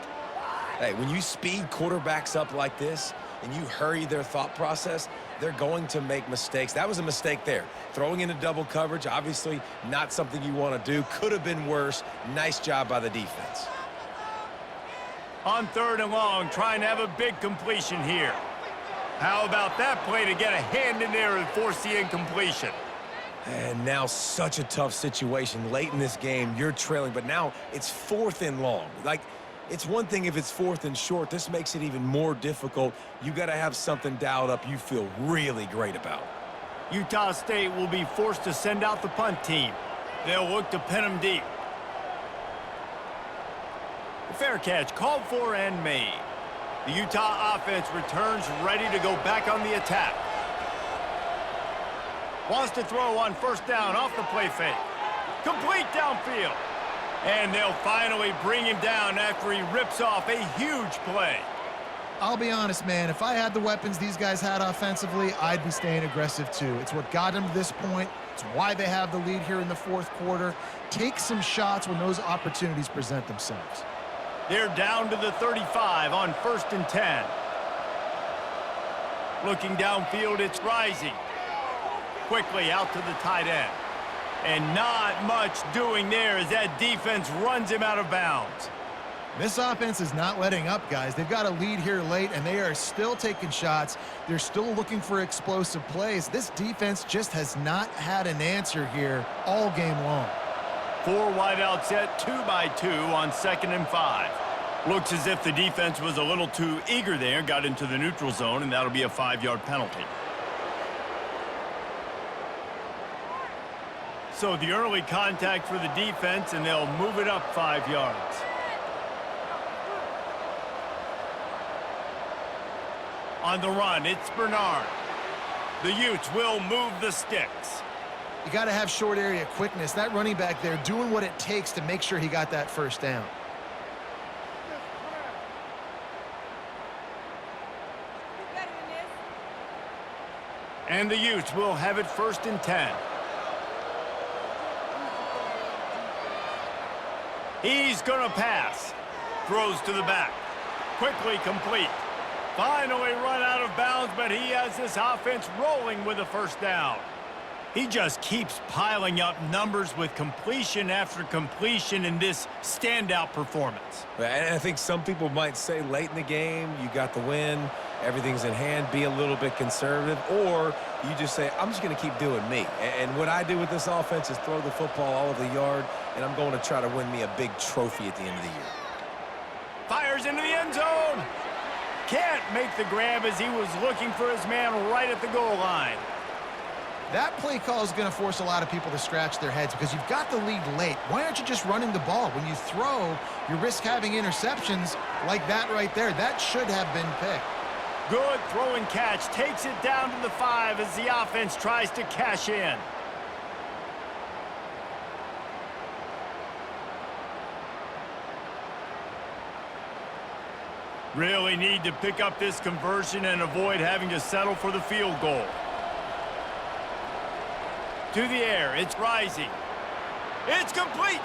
Hey, when you speed quarterbacks up like this and you hurry their thought process, they're going to make mistakes. That was a mistake there. Throwing into double coverage, obviously not something you want to do. Could have been worse. Nice job by the defense. On 3rd and long, trying to have a big completion here. How about that play to get a hand in there and force the incompletion? And now such a tough situation. Late in this game, you're trailing, but now it's 4th and long. Like, it's one thing if it's 4th and short. This makes it even more difficult. You got to have something dialed up you feel really great about. Utah State will be forced to send out the punt team. They'll look to pin them deep. The fair catch called for and made. The Utah offense returns ready to go back on the attack. Wants to throw on first down off the play fake. Complete downfield. And they'll finally bring him down after he rips off a huge play. I'll be honest, man, if I had the weapons these guys had offensively, I'd be staying aggressive too. It's what got them to this point. It's why they have the lead here in the fourth quarter. Take some shots when those opportunities present themselves. They're down to the 35 on 1st and 10. Looking downfield, it's Rising. Quickly out to the tight end. And not much doing there as that defense runs him out of bounds. This offense is not letting up, guys. They've got a lead here late, and they are still taking shots. They're still looking for explosive plays. This defense just has not had an answer here all game long. 4 wide out set, 2 by 2 on 2nd and 5. Looks as if the defense was a little too eager there, got into the neutral zone, and that'll be a 5-yard penalty. So the early contact for the defense, and they'll move it up 5 yards. On the run, it's Bernard. The Utes will move the sticks. You got to have short area quickness. That running back there doing what it takes to make sure he got that first down. And the Utes will have it 1st and 10. He's going to pass. Throws to the back. Quickly complete. Finally run out of bounds, but he has this offense rolling with a first down. He just keeps piling up numbers with completion after completion in this standout performance. And I think some people might say late in the game, you got the win, everything's in hand, be a little bit conservative, or you just say, I'm just going to keep doing me. And what I do with this offense is throw the football all over the yard, and I'm going to try to win me a big trophy at the end of the year. Fires into the end zone. Can't make the grab as he was looking for his man right at the goal line. That play call is going to force a lot of people to scratch their heads because you've got the lead late. Why aren't you just running the ball? When you throw, you risk having interceptions like that right there. That should have been picked. Good throw and catch. Takes it down to the 5 as the offense tries to cash in. Really need to pick up this conversion and avoid having to settle for the field goal. To the air, it's Rising. It's complete.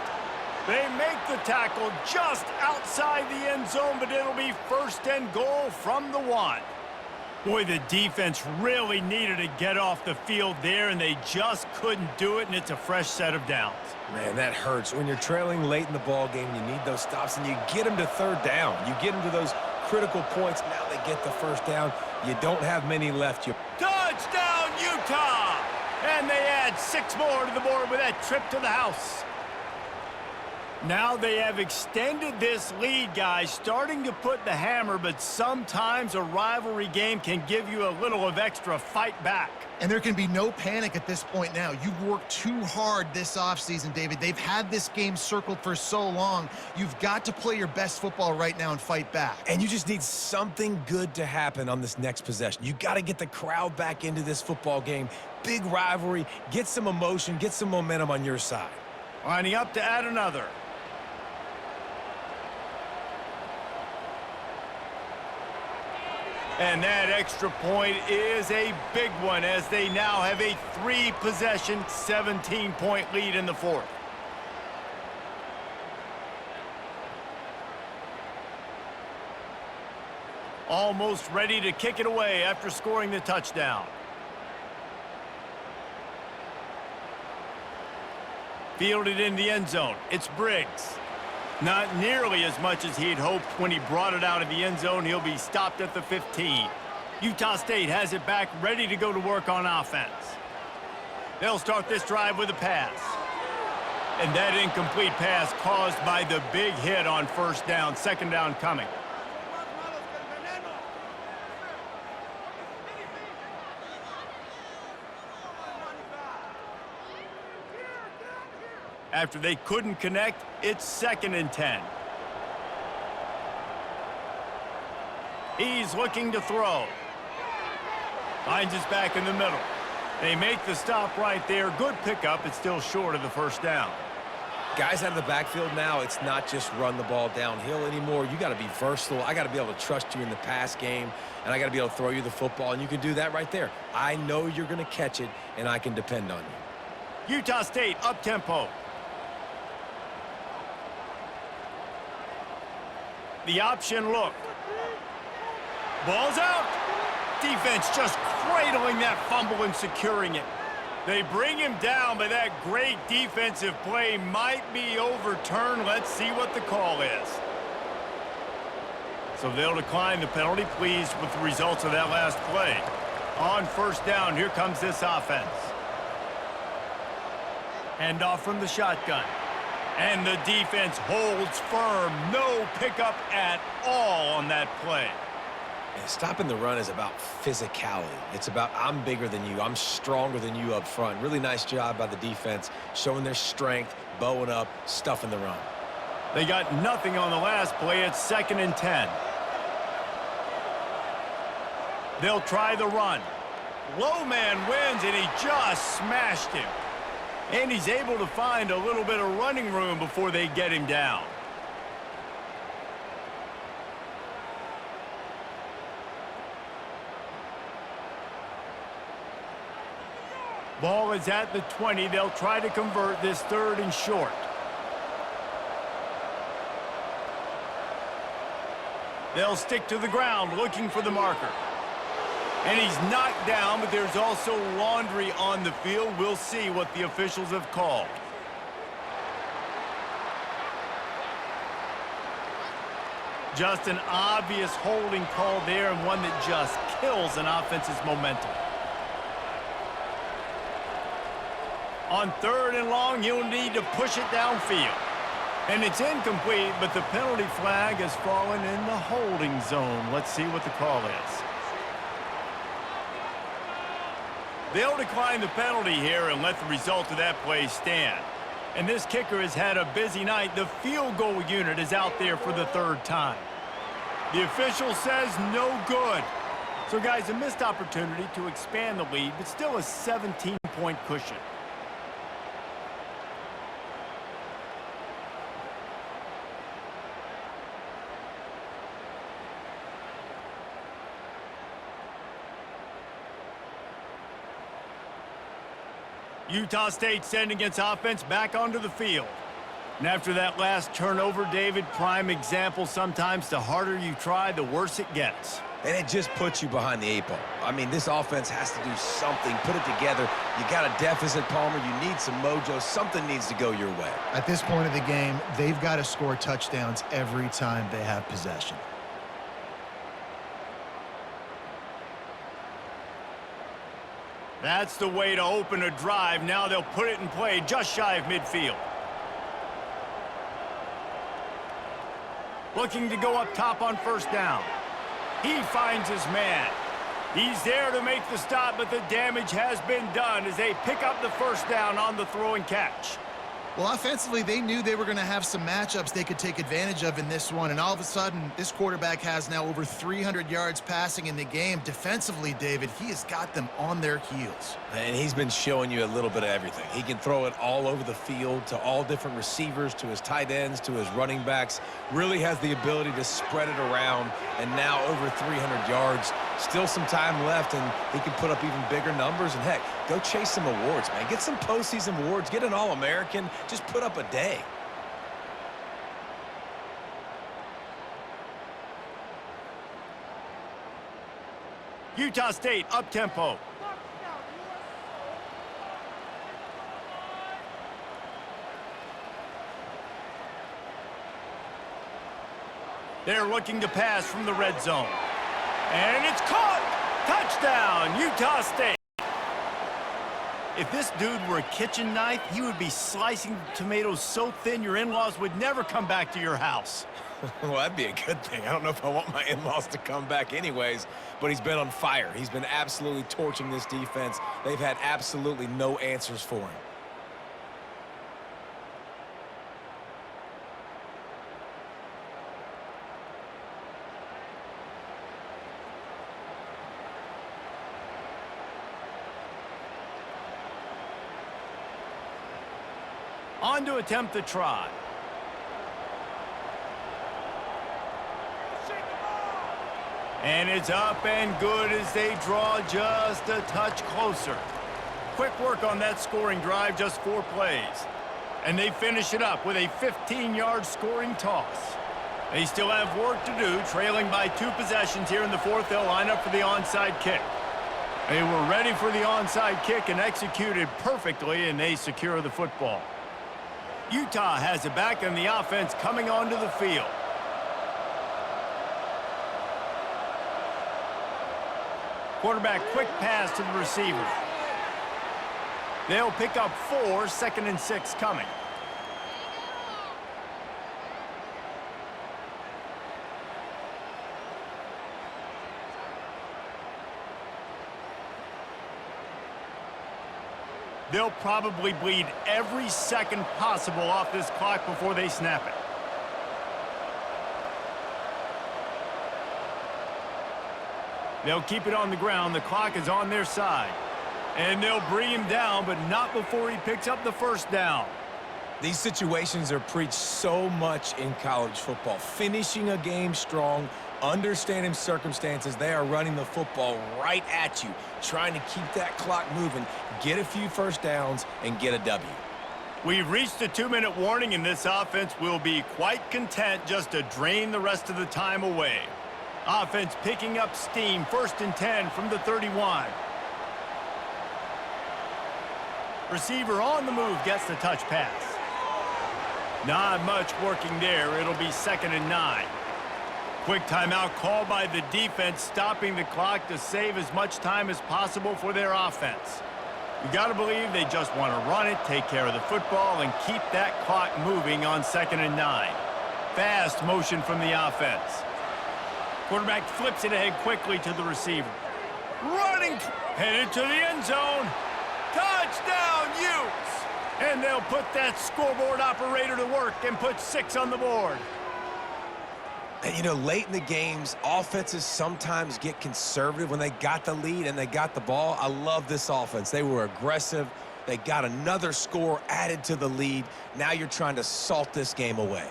They make the tackle just outside the end zone, but it'll be 1st and goal from the 1. Boy, the defense really needed to get off the field there, and they just couldn't do it, and it's a fresh set of downs. Man, that hurts. When you're trailing late in the ball game, you need those stops, and you get them to 3rd down. You get them to those critical points. Now they get the first down. You don't have many left. Touchdown, Utah! And they add 6 more to the board with that trip to the house. Now they have extended this lead, guys, starting to put the hammer, but sometimes a rivalry game can give you a little of extra fight back. And there can be no panic at this point now. You've worked too hard this offseason, David. They've had this game circled for so long. You've got to play your best football right now and fight back. And you just need something good to happen on this next possession. You got to get the crowd back into this football game. Big rivalry. Get some emotion. Get some momentum on your side. Lining up to add another. And that extra point is a big one as they now have a 3-possession, 17-point lead in the 4th. Almost ready to kick it away after scoring the touchdown. Fielded in the end zone. It's Briggs. Not nearly as much as he'd hoped when he brought it out of the end zone. He'll be stopped at the 15. Utah State has it back, ready to go to work on offense. They'll start this drive with a pass. And that incomplete pass caused by the big hit on 1st down. 2nd down coming. After they couldn't connect, it's 2nd and 10. He's looking to throw. Finds his back in the middle. They make the stop right there. Good pickup. It's still short of the 1st down. Guys out of the backfield now, it's not just run the ball downhill anymore. You got to be versatile. I got to be able to trust you in the pass game, and I got to be able to throw you the football, and you can do that right there. I know you're going to catch it, and I can depend on you. Utah State up-tempo. The option look. Ball's out. Defense just cradling that fumble and securing it. They bring him down, but that great defensive play might be overturned. Let's see what the call is. So they'll decline the penalty, pleased with the results of that last play. On first down, here comes this offense. Handoff from the shotgun. And the defense holds firm. No pickup at all on that play. And stopping the run is about physicality. It's about I'm bigger than you. I'm stronger than you up front. Really nice job by the defense, showing their strength, bowing up, stuffing the run. They got nothing on the last play. It's 2nd and 10. They'll try the run. Low man wins, and he just smashed him. And he's able to find a little bit of running room before they get him down. Ball is at the 20. They'll try to convert this 3rd and short. They'll stick to the ground looking for the marker. And he's knocked down, but there's also laundry on the field. We'll see what the officials have called. Just an obvious holding call there, and one that just kills an offense's momentum. On 3rd and long, he'll need to push it downfield. And it's incomplete, but the penalty flag has fallen in the holding zone. Let's see what the call is. They'll decline the penalty here and let the result of that play stand. And this kicker has had a busy night. The field goal unit is out there for the 3rd time. The official says no good. So, guys, a missed opportunity to expand the lead, but still a 17-point cushion. Utah State sending its offense back onto the field. And after that last turnover, David, prime example, sometimes the harder you try, the worse it gets. And it just puts you behind the 8 ball. I mean, this offense has to do something, put it together. You got a deficit, Palmer. You need some mojo. Something needs to go your way. At this point of the game, they've got to score touchdowns every time they have possession. That's the way to open a drive. Now they'll put it in play just shy of midfield. Looking to go up top on first down. He finds his man. He's there to make the stop, but the damage has been done as they pick up the first down on the throw and catch. Well, offensively, they knew they were going to have some matchups they could take advantage of in this one, and all of a sudden, this quarterback has now over 300 yards passing in the game. Defensively, David, he has got them on their heels. And he's been showing you a little bit of everything. He can throw it all over the field to all different receivers, to his tight ends, to his running backs. Really has the ability to spread it around, and now over 300 yards. Still some time left, and he can put up even bigger numbers. And, heck, go chase some awards, man. Get some postseason awards. Get an All-American. Just put up a day. Utah State up-tempo. They're looking to pass from the red zone. And it's caught! Touchdown, Utah State! If this dude were a kitchen knife, he would be slicing tomatoes so thin your in-laws would never come back to your house. Well, that'd be a good thing. I don't know if I want my in-laws to come back anyways, but he's been on fire. He's been absolutely torching this defense. They've had absolutely no answers for him. On to attempt the try. And it's up and good as they draw just a touch closer. Quick work on that scoring drive, just 4 plays. And they finish it up with a 15-yard scoring toss. They still have work to do, trailing by 2 possessions here in the 4th. They'll line up for the onside kick. They were ready for the onside kick and executed perfectly, and they secure the football. Utah has it back, and the offense coming onto the field. Quarterback quick pass to the receiver. They'll pick up 4, 2nd and 6 coming. They'll probably bleed every second possible off this clock before they snap it. They'll keep it on the ground. The clock is on their side. And they'll bring him down, but not before he picks up the first down. These situations are preached so much in college football. Finishing a game strong, understanding circumstances. They are running the football right at you, trying to keep that clock moving, get a few first downs, and get a W. We've reached the 2-minute warning, and this offense will be quite content just to drain the rest of the time away. Offense picking up steam, 1st and 10 from the 31. Receiver on the move gets the touch pass. Not much working there. It'll be 2nd and 9. Quick timeout called by the defense, stopping the clock to save as much time as possible for their offense. You got to believe they just want to run it, take care of the football, and keep that clock moving on 2nd and 9. Fast motion from the offense. Quarterback flips it ahead quickly to the receiver. Running, headed to the end zone. Touchdown, Utes! And they'll put that scoreboard operator to work and put 6 on the board. And, you know, late in the games, offenses sometimes get conservative when they got the lead and they got the ball. I love this offense. They were aggressive. They got another score added to the lead. Now you're trying to salt this game away.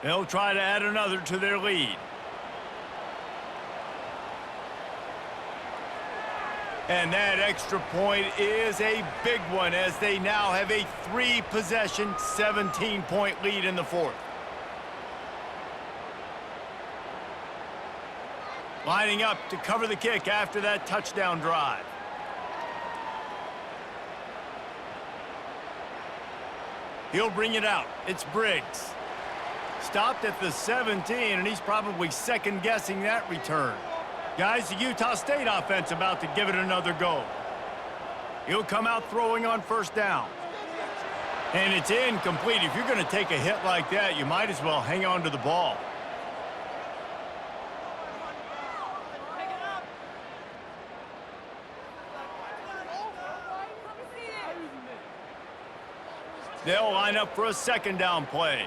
They'll try to add another to their lead. And that extra point is a big one as they now have a 3-possession, 17-point lead in the 4th. Lining up to cover the kick after that touchdown drive. He'll bring it out. It's Briggs. Stopped at the 17, and he's probably second-guessing that return. Guys, the Utah State offense about to give it another go. He'll come out throwing on 1st down. And it's incomplete. If you're going to take a hit like that, you might as well hang on to the ball. They'll line up for a 2nd down play.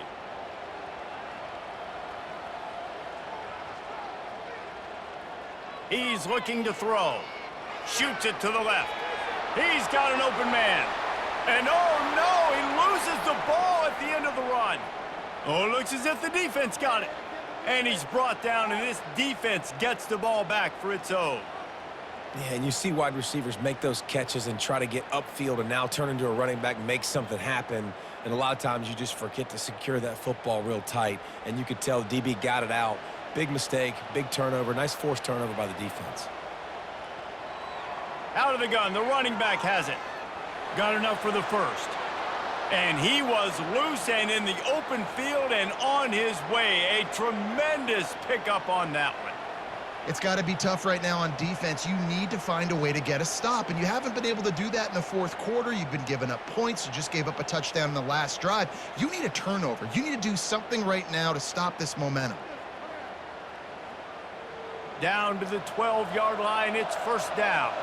He's looking to throw. Shoots it to the left. He's got an open man. And oh no, he loses the ball at the end of the run. Oh, it looks as if the defense got it. And he's brought down, and this defense gets the ball back for its own. Yeah, and you see wide receivers make those catches and try to get upfield and now turn into a running back, make something happen. And a lot of times you just forget to secure that football real tight. And you could tell the DB got it out. Big mistake, big turnover, nice forced turnover by the defense. Out of the gun, the running back has it. Got enough for the 1st. And he was loose and in the open field and on his way. A tremendous pickup on that one. It's got to be tough right now on defense. You need to find a way to get a stop, and you haven't been able to do that in the 4th quarter. You've been giving up points. You just gave up a touchdown in the last drive. You need a turnover. You need to do something right now to stop this momentum. Down to the 12-yard line, it's 1st down.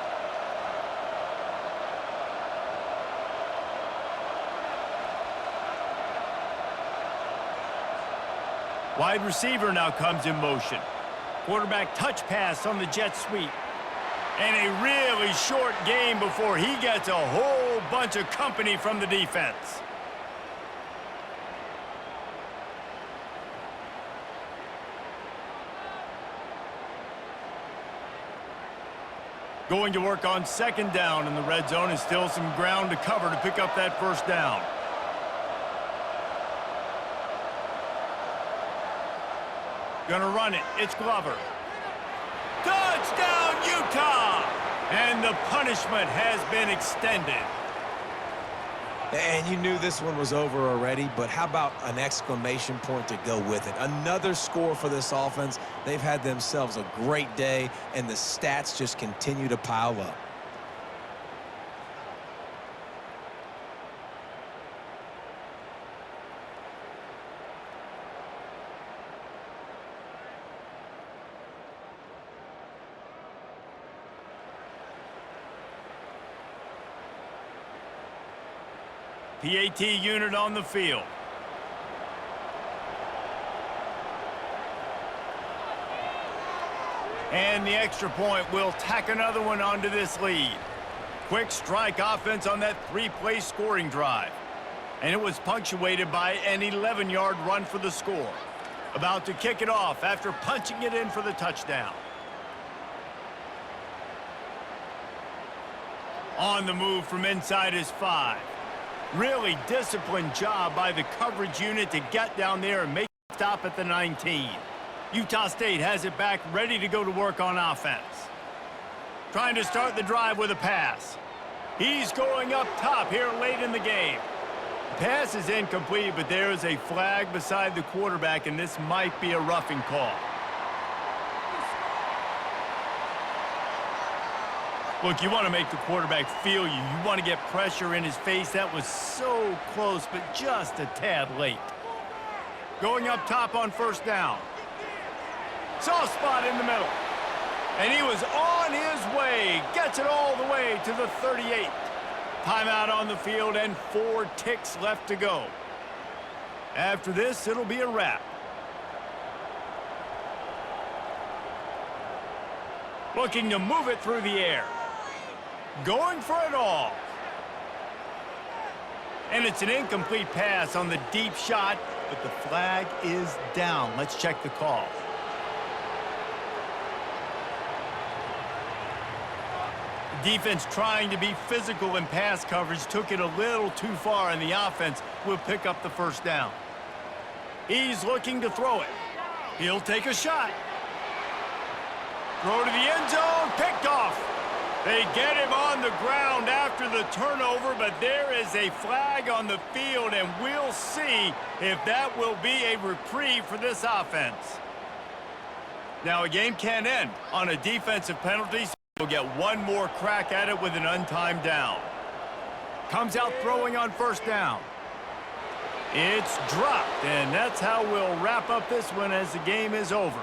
Wide receiver now comes in motion. Quarterback touch pass on the jet sweep. And a really short game before he gets a whole bunch of company from the defense. Going to work on second down in the red zone, and still some ground to cover to pick up that first down. Gonna run it. It's Glover. Touchdown, Utah! And the punishment has been extended. And you knew this one was over already, but how about an exclamation point to go with it? Another score for this offense. They've had themselves a great day, and the stats just continue to pile up. PAT unit on the field. And the extra point will tack another one onto this lead. Quick strike offense on that three-play scoring drive. And it was punctuated by an 11-yard run for the score. About to kick it off after punching it in for the touchdown. On the move from inside his 5. Really disciplined job by the coverage unit to get down there and make a stop at the 19. Utah State has it back, ready to go to work on offense. Trying to start the drive with a pass. He's going up top here late in the game. The pass is incomplete, but there is a flag beside the quarterback, and this might be a roughing call. Look, you want to make the quarterback feel you. You want to get pressure in his face. That was so close, but just a tad late. Going up top on first down. Soft spot in the middle. And he was on his way. Gets it all the way to the 38. Timeout on the field and 4 ticks left to go. After this, it'll be a wrap. Looking to move it through the air. Going for it all. And it's an incomplete pass on the deep shot, but the flag is down. Let's check the call. The defense trying to be physical in pass coverage took it a little too far, and the offense will pick up the first down. He's looking to throw it. He'll take a shot. Throw to the end zone, picked off. They get him on the ground after the turnover, but there is a flag on the field, and we'll see if that will be a reprieve for this offense. Now, a game can end on a defensive penalty, so we'll get one more crack at it with an untimed down. Comes out throwing on first down. It's dropped, and that's how we'll wrap up this one as the game is over.